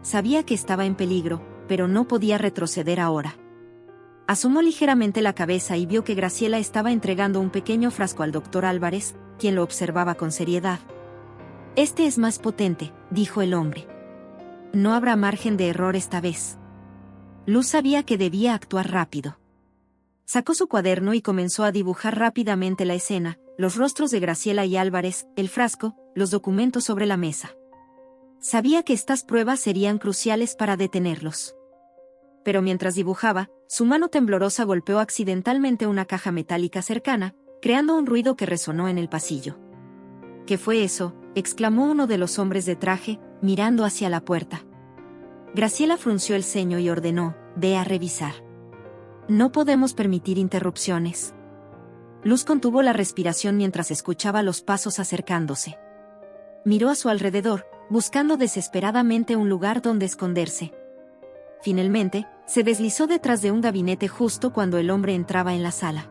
Sabía que estaba en peligro, pero no podía retroceder ahora. Asomó ligeramente la cabeza y vio que Graciela estaba entregando un pequeño frasco al Dr. Álvarez, quien lo observaba con seriedad. «Este es más potente», dijo el hombre. No habrá margen de error esta vez. Luz sabía que debía actuar rápido. Sacó su cuaderno y comenzó a dibujar rápidamente la escena, los rostros de Graciela y Álvarez, el frasco, los documentos sobre la mesa. Sabía que estas pruebas serían cruciales para detenerlos. Pero mientras dibujaba, su mano temblorosa golpeó accidentalmente una caja metálica cercana, creando un ruido que resonó en el pasillo. ¿Qué fue eso?, exclamó uno de los hombres de traje, mirando hacia la puerta. Graciela frunció el ceño y ordenó: «Ve a revisar. No podemos permitir interrupciones». Luz contuvo la respiración mientras escuchaba los pasos acercándose. Miró a su alrededor, buscando desesperadamente un lugar donde esconderse. Finalmente, se deslizó detrás de un gabinete justo cuando el hombre entraba en la sala.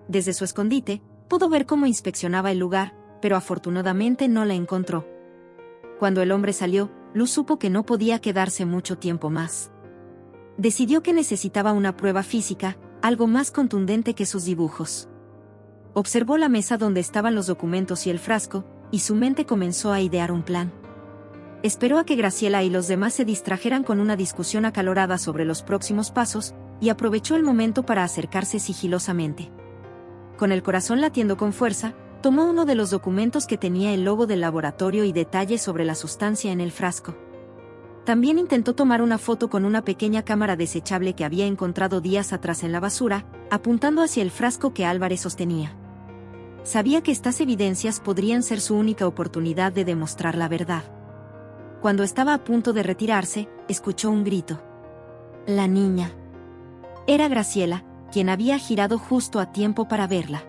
Desde su escondite, pudo ver cómo inspeccionaba el lugar, pero afortunadamente no la encontró. Cuando el hombre salió, Luz supo que no podía quedarse mucho tiempo más. Decidió que necesitaba una prueba física, algo más contundente que sus dibujos. Observó la mesa donde estaban los documentos y el frasco, y su mente comenzó a idear un plan. Esperó a que Graciela y los demás se distrajeran con una discusión acalorada sobre los próximos pasos, y aprovechó el momento para acercarse sigilosamente. Con el corazón latiendo con fuerza, tomó uno de los documentos que tenía el logo del laboratorio y detalles sobre la sustancia en el frasco. También intentó tomar una foto con una pequeña cámara desechable que había encontrado días atrás en la basura, apuntando hacia el frasco que Álvarez sostenía. Sabía que estas evidencias podrían ser su única oportunidad de demostrar la verdad. Cuando estaba a punto de retirarse, escuchó un grito. La niña. Era Graciela, quien había girado justo a tiempo para verla.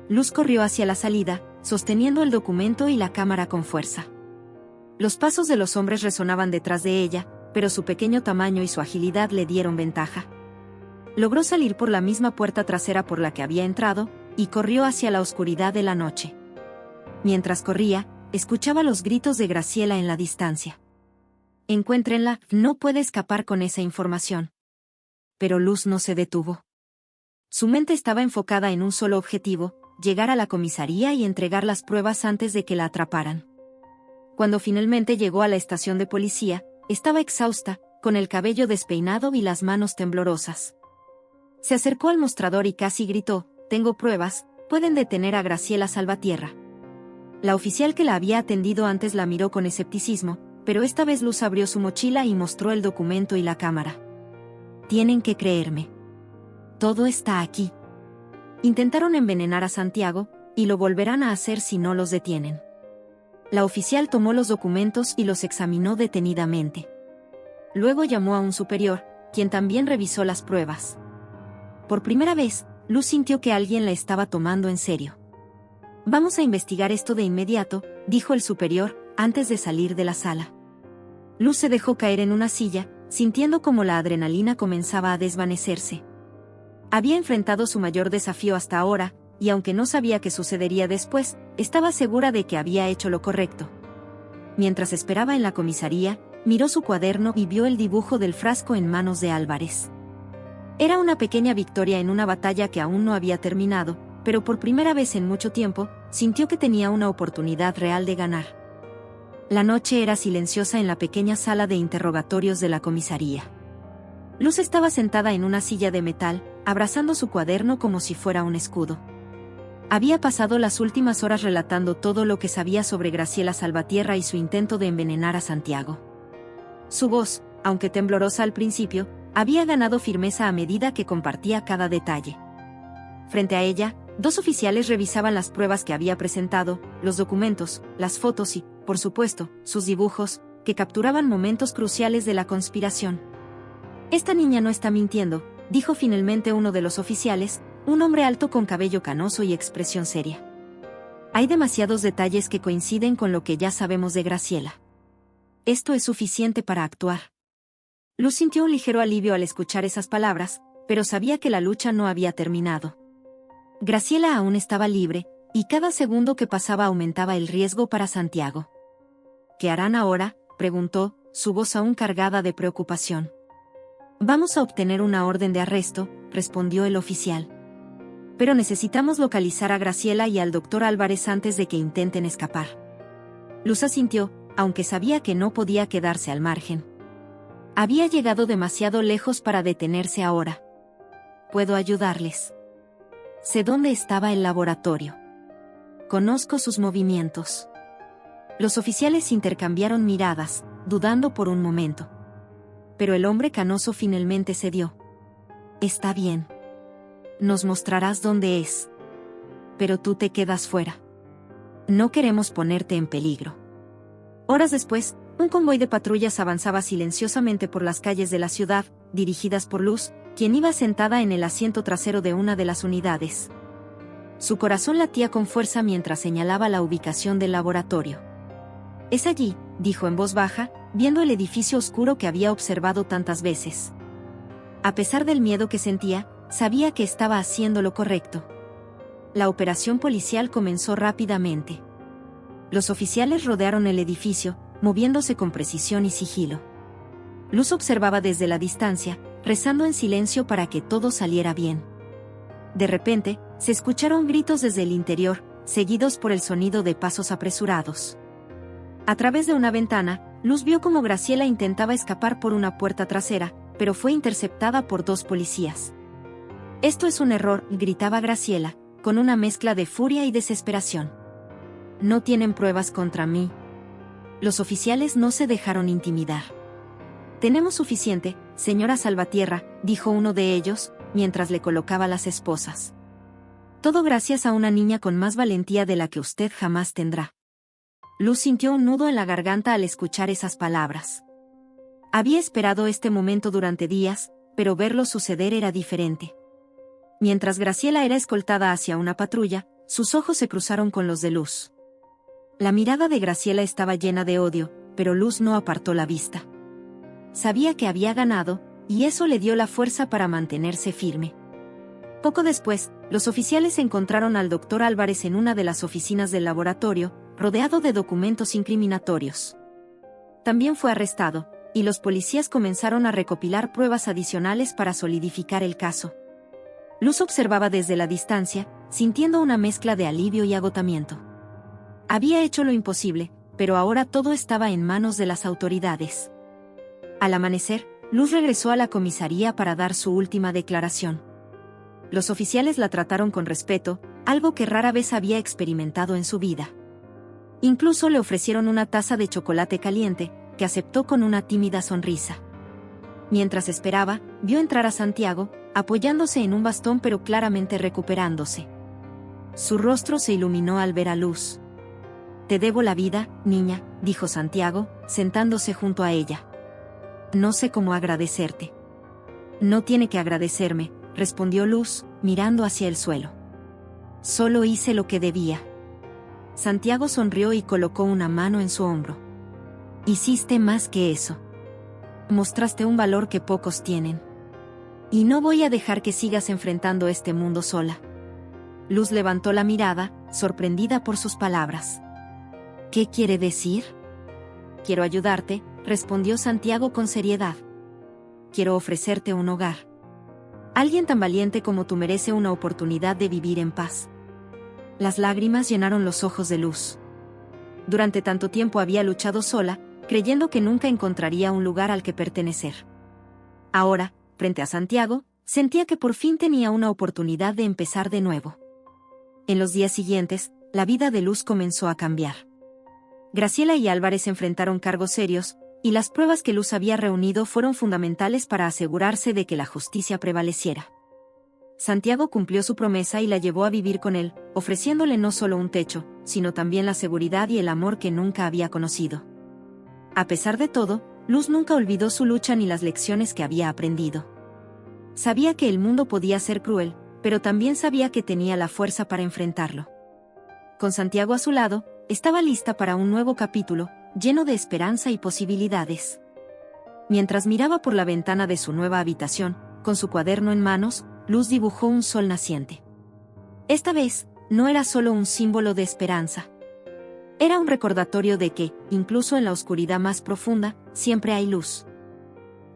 Luz corrió hacia la salida, sosteniendo el documento y la cámara con fuerza. Los pasos de los hombres resonaban detrás de ella, pero su pequeño tamaño y su agilidad le dieron ventaja. Logró salir por la misma puerta trasera por la que había entrado, y corrió hacia la oscuridad de la noche. Mientras corría, escuchaba los gritos de Graciela en la distancia. Encuéntrenla, no puede escapar con esa información. Pero Luz no se detuvo. Su mente estaba enfocada en un solo objetivo: llegar a la comisaría y entregar las pruebas antes de que la atraparan. Cuando finalmente llegó a la estación de policía, estaba exhausta, con el cabello despeinado y las manos temblorosas. Se acercó al mostrador y casi gritó: «Tengo pruebas, pueden detener a Graciela Salvatierra». La oficial que la había atendido antes la miró con escepticismo, pero esta vez Luz abrió su mochila y mostró el documento y la cámara. «Tienen que creerme. Todo está aquí. Intentaron envenenar a Santiago, y lo volverán a hacer si no los detienen». La oficial tomó los documentos y los examinó detenidamente. Luego llamó a un superior, quien también revisó las pruebas. Por primera vez, Luz sintió que alguien la estaba tomando en serio. «Vamos a investigar esto de inmediato», dijo el superior, antes de salir de la sala. Luz se dejó caer en una silla, sintiendo como la adrenalina comenzaba a desvanecerse. Había enfrentado su mayor desafío hasta ahora, y aunque no sabía qué sucedería después, estaba segura de que había hecho lo correcto. Mientras esperaba en la comisaría, miró su cuaderno y vio el dibujo del frasco en manos de Álvarez. Era una pequeña victoria en una batalla que aún no había terminado, pero por primera vez en mucho tiempo, sintió que tenía una oportunidad real de ganar. La noche era silenciosa en la pequeña sala de interrogatorios de la comisaría. Luz estaba sentada en una silla de metal, abrazando su cuaderno como si fuera un escudo. Había pasado las últimas horas relatando todo lo que sabía sobre Graciela Salvatierra y su intento de envenenar a Santiago. Su voz, aunque temblorosa al principio, había ganado firmeza a medida que compartía cada detalle. Frente a ella, dos oficiales revisaban las pruebas que había presentado, los documentos, las fotos y, por supuesto, sus dibujos, que capturaban momentos cruciales de la conspiración. «Esta niña no está mintiendo», dijo finalmente uno de los oficiales, un hombre alto con cabello canoso y expresión seria. «Hay demasiados detalles que coinciden con lo que ya sabemos de Graciela. Esto es suficiente para actuar». Luz sintió un ligero alivio al escuchar esas palabras, pero sabía que la lucha no había terminado. Graciela aún estaba libre, y cada segundo que pasaba aumentaba el riesgo para Santiago. «¿Qué harán ahora?», preguntó, su voz aún cargada de preocupación. «Vamos a obtener una orden de arresto», respondió el oficial. «Pero necesitamos localizar a Graciela y al doctor Álvarez antes de que intenten escapar». Luz asintió, aunque sabía que no podía quedarse al margen. Había llegado demasiado lejos para detenerse ahora. Puedo ayudarles. Sé dónde estaba el laboratorio. Conozco sus movimientos. Los oficiales intercambiaron miradas, dudando por un momento. Pero el hombre canoso finalmente cedió. Está bien. Nos mostrarás dónde es. Pero tú te quedas fuera. No queremos ponerte en peligro. Horas después, un convoy de patrullas avanzaba silenciosamente por las calles de la ciudad, dirigidas por Luz, quien iba sentada en el asiento trasero de una de las unidades. Su corazón latía con fuerza mientras señalaba la ubicación del laboratorio. «Es allí», dijo en voz baja, viendo el edificio oscuro que había observado tantas veces. A pesar del miedo que sentía, sabía que estaba haciendo lo correcto. La operación policial comenzó rápidamente. Los oficiales rodearon el edificio, moviéndose con precisión y sigilo. Luz observaba desde la distancia, rezando en silencio para que todo saliera bien. De repente, se escucharon gritos desde el interior, seguidos por el sonido de pasos apresurados. A través de una ventana, Luz vio cómo Graciela intentaba escapar por una puerta trasera, pero fue interceptada por 2 policías. «Esto es un error», gritaba Graciela, con una mezcla de furia y desesperación. «No tienen pruebas contra mí». Los oficiales no se dejaron intimidar. «Tenemos suficiente, señora Salvatierra», dijo uno de ellos, mientras le colocaba las esposas. «Todo gracias a una niña con más valentía de la que usted jamás tendrá». Luz sintió un nudo en la garganta al escuchar esas palabras. Había esperado este momento durante días, pero verlo suceder era diferente. Mientras Graciela era escoltada hacia una patrulla, sus ojos se cruzaron con los de Luz. La mirada de Graciela estaba llena de odio, pero Luz no apartó la vista. Sabía que había ganado, y eso le dio la fuerza para mantenerse firme. Poco después, los oficiales encontraron al doctor Álvarez en una de las oficinas del laboratorio, rodeado de documentos incriminatorios. También fue arrestado, y los policías comenzaron a recopilar pruebas adicionales para solidificar el caso. Luz observaba desde la distancia, sintiendo una mezcla de alivio y agotamiento. Había hecho lo imposible, pero ahora todo estaba en manos de las autoridades. Al amanecer, Luz regresó a la comisaría para dar su última declaración. Los oficiales la trataron con respeto, algo que rara vez había experimentado en su vida. Incluso le ofrecieron una taza de chocolate caliente, que aceptó con una tímida sonrisa. Mientras esperaba, vio entrar a Santiago, apoyándose en un bastón pero claramente recuperándose. Su rostro se iluminó al ver a Luz. «Te debo la vida, niña», dijo Santiago, sentándose junto a ella. «No sé cómo agradecerte». «No tiene que agradecerme», respondió Luz, mirando hacia el suelo. «Solo hice lo que debía». Santiago sonrió y colocó una mano en su hombro. «Hiciste más que eso. Mostraste un valor que pocos tienen. Y no voy a dejar que sigas enfrentando este mundo sola». Luz levantó la mirada, sorprendida por sus palabras. «¿Qué quiere decir?» «Quiero ayudarte», respondió Santiago con seriedad. «Quiero ofrecerte un hogar. Alguien tan valiente como tú merece una oportunidad de vivir en paz». Las lágrimas llenaron los ojos de Luz. Durante tanto tiempo había luchado sola, creyendo que nunca encontraría un lugar al que pertenecer. Ahora, frente a Santiago, sentía que por fin tenía una oportunidad de empezar de nuevo. En los días siguientes, la vida de Luz comenzó a cambiar. Graciela y Álvarez enfrentaron cargos serios, y las pruebas que Luz había reunido fueron fundamentales para asegurarse de que la justicia prevaleciera. Santiago cumplió su promesa y la llevó a vivir con él, ofreciéndole no solo un techo, sino también la seguridad y el amor que nunca había conocido. A pesar de todo, Luz nunca olvidó su lucha ni las lecciones que había aprendido. Sabía que el mundo podía ser cruel, pero también sabía que tenía la fuerza para enfrentarlo. Con Santiago a su lado, estaba lista para un nuevo capítulo, lleno de esperanza y posibilidades. Mientras miraba por la ventana de su nueva habitación, con su cuaderno en manos, Luz dibujó un sol naciente. Esta vez, no era solo un símbolo de esperanza. Era un recordatorio de que, incluso en la oscuridad más profunda, siempre hay luz.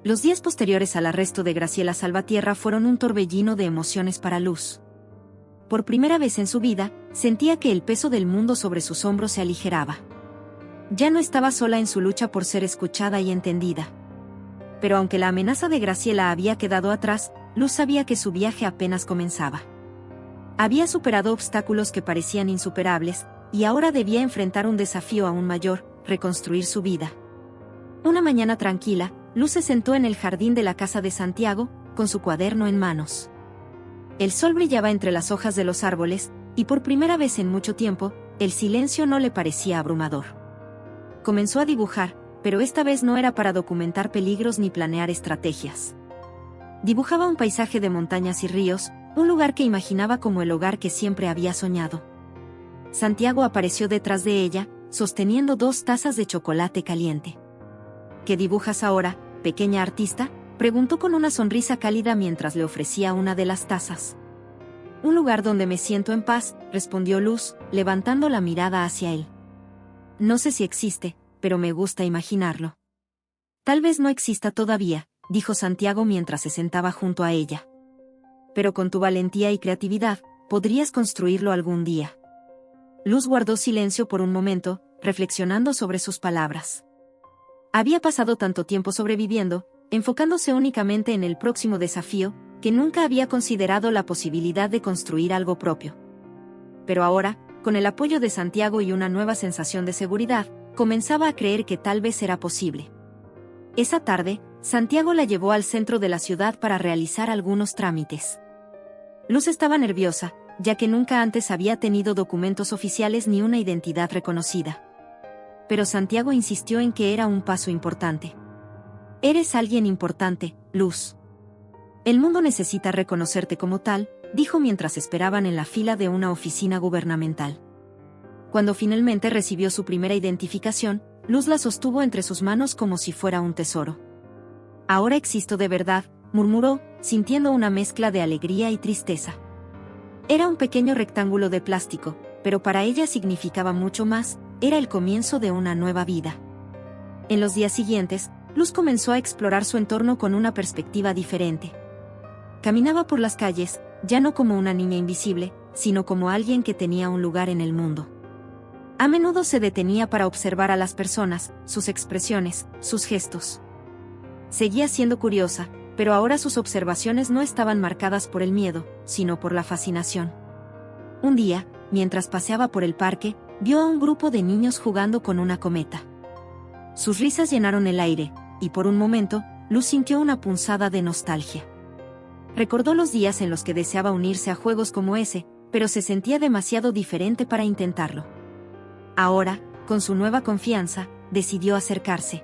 Los días posteriores al arresto de Graciela Salvatierra fueron un torbellino de emociones para Luz. Por primera vez en su vida, sentía que el peso del mundo sobre sus hombros se aligeraba. Ya no estaba sola en su lucha por ser escuchada y entendida. Pero aunque la amenaza de Graciela había quedado atrás, Luz sabía que su viaje apenas comenzaba. Había superado obstáculos que parecían insuperables, y ahora debía enfrentar un desafío aún mayor: reconstruir su vida. Una mañana tranquila, Luz se sentó en el jardín de la casa de Santiago, con su cuaderno en manos. El sol brillaba entre las hojas de los árboles, y por primera vez en mucho tiempo, el silencio no le parecía abrumador. Comenzó a dibujar, pero esta vez no era para documentar peligros ni planear estrategias. Dibujaba un paisaje de montañas y ríos, un lugar que imaginaba como el hogar que siempre había soñado. Santiago apareció detrás de ella, sosteniendo 2 tazas de chocolate caliente. ¿Qué dibujas ahora, pequeña artista?, preguntó con una sonrisa cálida mientras le ofrecía una de las tazas. Un lugar donde me siento en paz, respondió Luz, levantando la mirada hacia él. No sé si existe, pero me gusta imaginarlo. Tal vez no exista todavía, dijo Santiago mientras se sentaba junto a ella. Pero con tu valentía y creatividad, podrías construirlo algún día. Luz guardó silencio por un momento, reflexionando sobre sus palabras. Había pasado tanto tiempo sobreviviendo, enfocándose únicamente en el próximo desafío, que nunca había considerado la posibilidad de construir algo propio. Pero ahora, con el apoyo de Santiago y una nueva sensación de seguridad, comenzaba a creer que tal vez era posible. Esa tarde, Santiago la llevó al centro de la ciudad para realizar algunos trámites. Luz estaba nerviosa, ya que nunca antes había tenido documentos oficiales ni una identidad reconocida. Pero Santiago insistió en que era un paso importante. Eres alguien importante, Luz. El mundo necesita reconocerte como tal, dijo mientras esperaban en la fila de una oficina gubernamental. Cuando finalmente recibió su primera identificación, Luz la sostuvo entre sus manos como si fuera un tesoro. Ahora existo de verdad, murmuró, sintiendo una mezcla de alegría y tristeza. Era un pequeño rectángulo de plástico, pero para ella significaba mucho más: era el comienzo de una nueva vida. En los días siguientes, Luz comenzó a explorar su entorno con una perspectiva diferente. Caminaba por las calles, ya no como una niña invisible, sino como alguien que tenía un lugar en el mundo. A menudo se detenía para observar a las personas, sus expresiones, sus gestos. Seguía siendo curiosa, pero ahora sus observaciones no estaban marcadas por el miedo, sino por la fascinación. Un día, mientras paseaba por el parque, vio a un grupo de niños jugando con una cometa. Sus risas llenaron el aire, y por un momento, Luz sintió una punzada de nostalgia. Recordó los días en los que deseaba unirse a juegos como ese, pero se sentía demasiado diferente para intentarlo. Ahora, con su nueva confianza, decidió acercarse.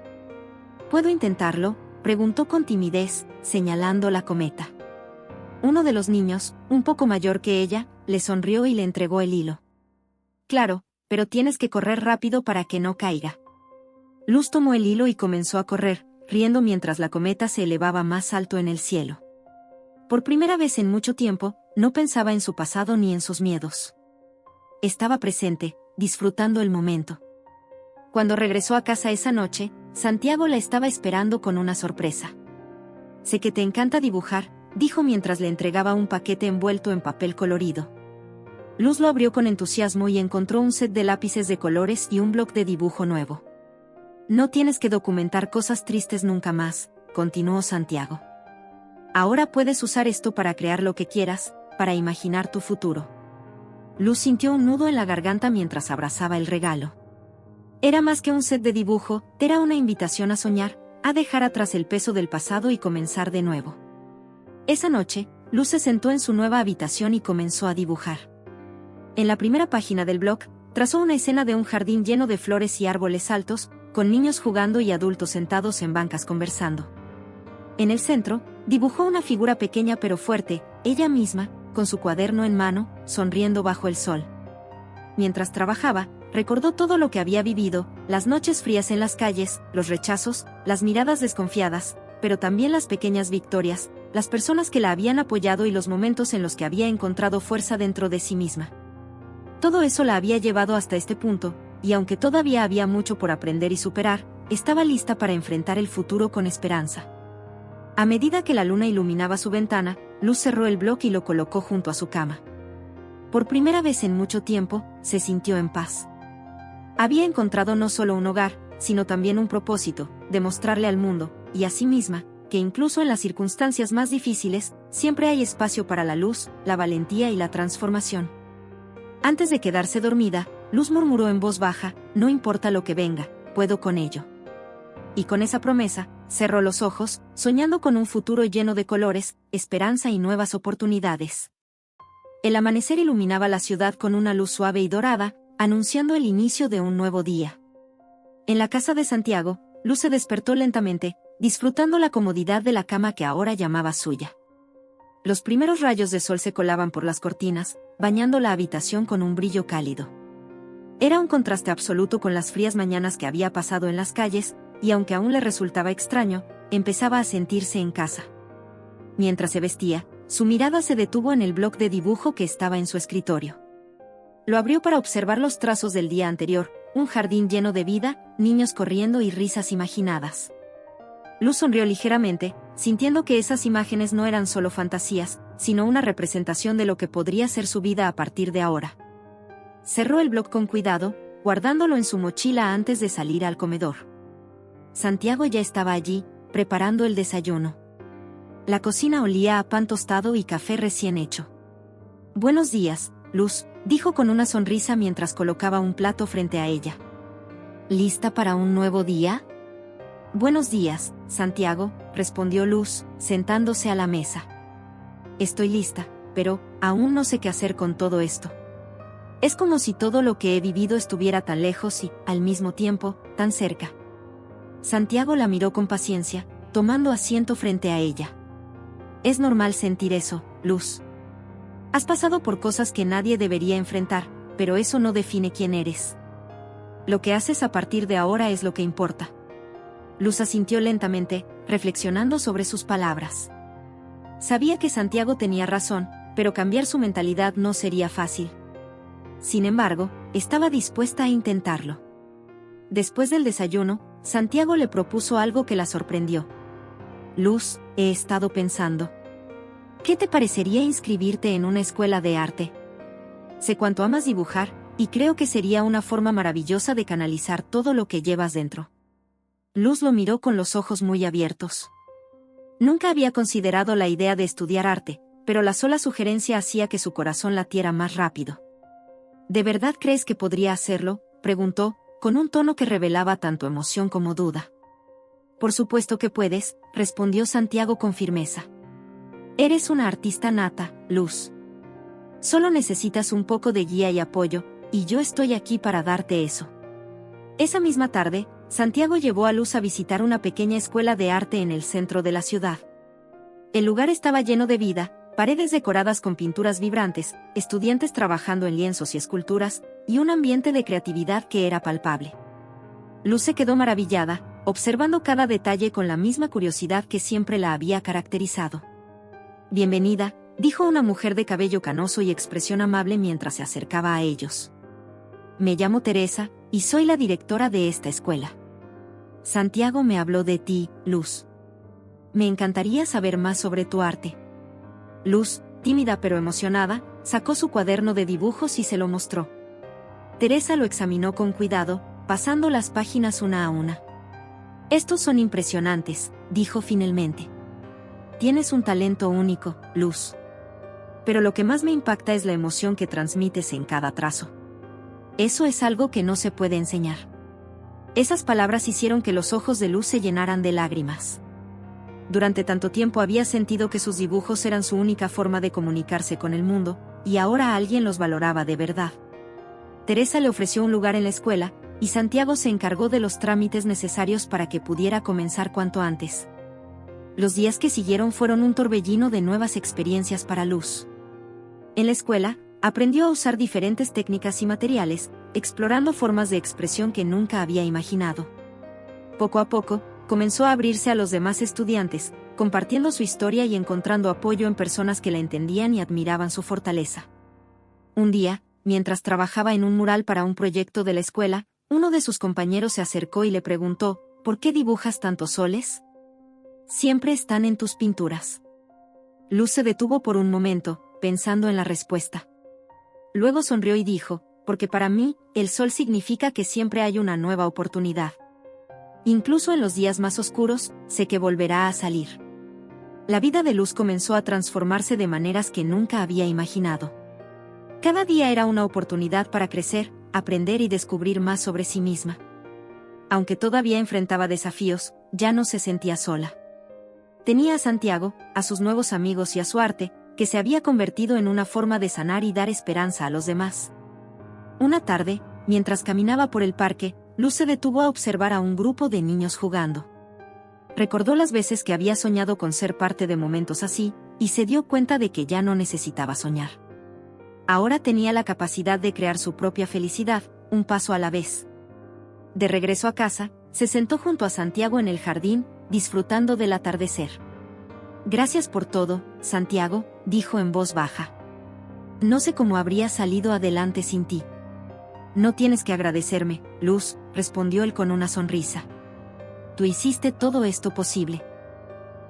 ¿Puedo intentarlo?, preguntó con timidez, señalando la cometa. Uno de los niños, un poco mayor que ella, le sonrió y le entregó el hilo. Claro, pero tienes que correr rápido para que no caiga. Luz tomó el hilo y comenzó a correr, riendo mientras la cometa se elevaba más alto en el cielo. Por primera vez en mucho tiempo, no pensaba en su pasado ni en sus miedos. Estaba presente, disfrutando el momento. Cuando regresó a casa esa noche, Santiago la estaba esperando con una sorpresa. Sé que te encanta dibujar, dijo mientras le entregaba un paquete envuelto en papel colorido. Luz lo abrió con entusiasmo y encontró un set de lápices de colores y un bloc de dibujo nuevo. No tienes que documentar cosas tristes nunca más, continuó Santiago. Ahora puedes usar esto para crear lo que quieras, para imaginar tu futuro. Luz sintió un nudo en la garganta mientras abrazaba el regalo. Era más que un set de dibujo, era una invitación a soñar, a dejar atrás el peso del pasado y comenzar de nuevo. Esa noche, Luz se sentó en su nueva habitación y comenzó a dibujar. En la primera página del blog, trazó una escena de un jardín lleno de flores y árboles altos, con niños jugando y adultos sentados en bancas conversando. En el centro, dibujó una figura pequeña pero fuerte, ella misma, con su cuaderno en mano, sonriendo bajo el sol. Mientras trabajaba, recordó todo lo que había vivido, las noches frías en las calles, los rechazos, las miradas desconfiadas, pero también las pequeñas victorias, las personas que la habían apoyado y los momentos en los que había encontrado fuerza dentro de sí misma. Todo eso la había llevado hasta este punto, y aunque todavía había mucho por aprender y superar, estaba lista para enfrentar el futuro con esperanza. A medida que la luna iluminaba su ventana, Luz cerró el bloc y lo colocó junto a su cama. Por primera vez en mucho tiempo, se sintió en paz. Había encontrado no solo un hogar, sino también un propósito, demostrarle al mundo, y a sí misma, que incluso en las circunstancias más difíciles, siempre hay espacio para la luz, la valentía y la transformación. Antes de quedarse dormida, Luz murmuró en voz baja: no importa lo que venga, puedo con ello. Y con esa promesa, cerró los ojos, soñando con un futuro lleno de colores, esperanza y nuevas oportunidades. El amanecer iluminaba la ciudad con una luz suave y dorada, anunciando el inicio de un nuevo día. En la casa de Santiago, Luz se despertó lentamente, disfrutando la comodidad de la cama que ahora llamaba suya. Los primeros rayos de sol se colaban por las cortinas, bañando la habitación con un brillo cálido. Era un contraste absoluto con las frías mañanas que había pasado en las calles, y aunque aún le resultaba extraño, empezaba a sentirse en casa. Mientras se vestía, su mirada se detuvo en el bloc de dibujo que estaba en su escritorio. Lo abrió para observar los trazos del día anterior, un jardín lleno de vida, niños corriendo y risas imaginadas. Luz sonrió ligeramente, sintiendo que esas imágenes no eran solo fantasías, sino una representación de lo que podría ser su vida a partir de ahora. Cerró el bloc con cuidado, guardándolo en su mochila antes de salir al comedor. Santiago ya estaba allí, preparando el desayuno. La cocina olía a pan tostado y café recién hecho. «Buenos días, Luz», dijo con una sonrisa mientras colocaba un plato frente a ella. «¿Lista para un nuevo día?» «Buenos días, Santiago», respondió Luz, sentándose a la mesa. «Estoy lista, pero aún no sé qué hacer con todo esto. Es como si todo lo que he vivido estuviera tan lejos y, al mismo tiempo, tan cerca». Santiago la miró con paciencia, tomando asiento frente a ella. «Es normal sentir eso, Luz. Has pasado por cosas que nadie debería enfrentar, pero eso no define quién eres. Lo que haces a partir de ahora es lo que importa». Luz asintió lentamente, reflexionando sobre sus palabras. Sabía que Santiago tenía razón, pero cambiar su mentalidad no sería fácil. Sin embargo, estaba dispuesta a intentarlo. Después del desayuno, Santiago le propuso algo que la sorprendió. «Luz, he estado pensando. ¿Qué te parecería inscribirte en una escuela de arte? Sé cuánto amas dibujar, y creo que sería una forma maravillosa de canalizar todo lo que llevas dentro». Luz lo miró con los ojos muy abiertos. Nunca había considerado la idea de estudiar arte, pero la sola sugerencia hacía que su corazón latiera más rápido. «¿De verdad crees que podría hacerlo?», preguntó, con un tono que revelaba tanto emoción como duda. «Por supuesto que puedes», respondió Santiago con firmeza. «Eres una artista nata, Luz. Solo necesitas un poco de guía y apoyo, y yo estoy aquí para darte eso». Esa misma tarde, Santiago llevó a Luz a visitar una pequeña escuela de arte en el centro de la ciudad. El lugar estaba lleno de vida, paredes decoradas con pinturas vibrantes, estudiantes trabajando en lienzos y esculturas, y un ambiente de creatividad que era palpable. Luz se quedó maravillada, observando cada detalle con la misma curiosidad que siempre la había caracterizado. «Bienvenida», dijo una mujer de cabello canoso y expresión amable mientras se acercaba a ellos. «Me llamo Teresa, y soy la directora de esta escuela. Santiago me habló de ti, Luz. Me encantaría saber más sobre tu arte». Luz, tímida pero emocionada, sacó su cuaderno de dibujos y se lo mostró. Teresa lo examinó con cuidado, pasando las páginas una a una. «Estos son impresionantes», dijo finalmente. «Tienes un talento único, Luz. Pero lo que más me impacta es la emoción que transmites en cada trazo. Eso es algo que no se puede enseñar». Esas palabras hicieron que los ojos de Luz se llenaran de lágrimas. Durante tanto tiempo había sentido que sus dibujos eran su única forma de comunicarse con el mundo, y ahora alguien los valoraba de verdad. Teresa le ofreció un lugar en la escuela, y Santiago se encargó de los trámites necesarios para que pudiera comenzar cuanto antes. Los días que siguieron fueron un torbellino de nuevas experiencias para Luz. En la escuela, aprendió a usar diferentes técnicas y materiales, explorando formas de expresión que nunca había imaginado. Poco a poco, comenzó a abrirse a los demás estudiantes, compartiendo su historia y encontrando apoyo en personas que la entendían y admiraban su fortaleza. Un día, mientras trabajaba en un mural para un proyecto de la escuela, uno de sus compañeros se acercó y le preguntó: «¿Por qué dibujas tantos soles? Siempre están en tus pinturas». Luz se detuvo por un momento, pensando en la respuesta. Luego sonrió y dijo: porque para mí, el sol significa que siempre hay una nueva oportunidad. Incluso en los días más oscuros, sé que volverá a salir. La vida de Luz comenzó a transformarse de maneras que nunca había imaginado. Cada día era una oportunidad para crecer, aprender y descubrir más sobre sí misma. Aunque todavía enfrentaba desafíos, ya no se sentía sola. Tenía a Santiago, a sus nuevos amigos y a su arte, que se había convertido en una forma de sanar y dar esperanza a los demás. Una tarde, mientras caminaba por el parque, Luz se detuvo a observar a un grupo de niños jugando. Recordó las veces que había soñado con ser parte de momentos así, y se dio cuenta de que ya no necesitaba soñar. Ahora tenía la capacidad de crear su propia felicidad, un paso a la vez. De regreso a casa, se sentó junto a Santiago en el jardín, disfrutando del atardecer. «Gracias por todo, Santiago», dijo en voz baja. «No sé cómo habría salido adelante sin ti». «No tienes que agradecerme, Luz», respondió él con una sonrisa. «Tú hiciste todo esto posible.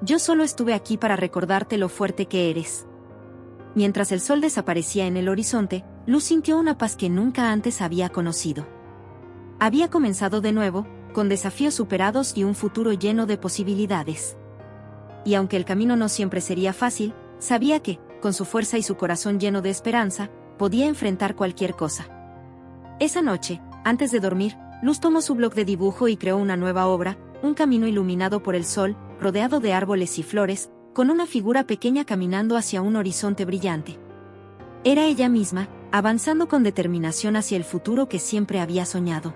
Yo solo estuve aquí para recordarte lo fuerte que eres». Mientras el sol desaparecía en el horizonte, Luz sintió una paz que nunca antes había conocido. Había comenzado de nuevo, con desafíos superados y un futuro lleno de posibilidades. Y aunque el camino no siempre sería fácil, sabía que, con su fuerza y su corazón lleno de esperanza, podía enfrentar cualquier cosa. Esa noche, antes de dormir, Luz tomó su bloc de dibujo y creó una nueva obra, un camino iluminado por el sol, rodeado de árboles y flores, con una figura pequeña caminando hacia un horizonte brillante. Era ella misma, avanzando con determinación hacia el futuro que siempre había soñado.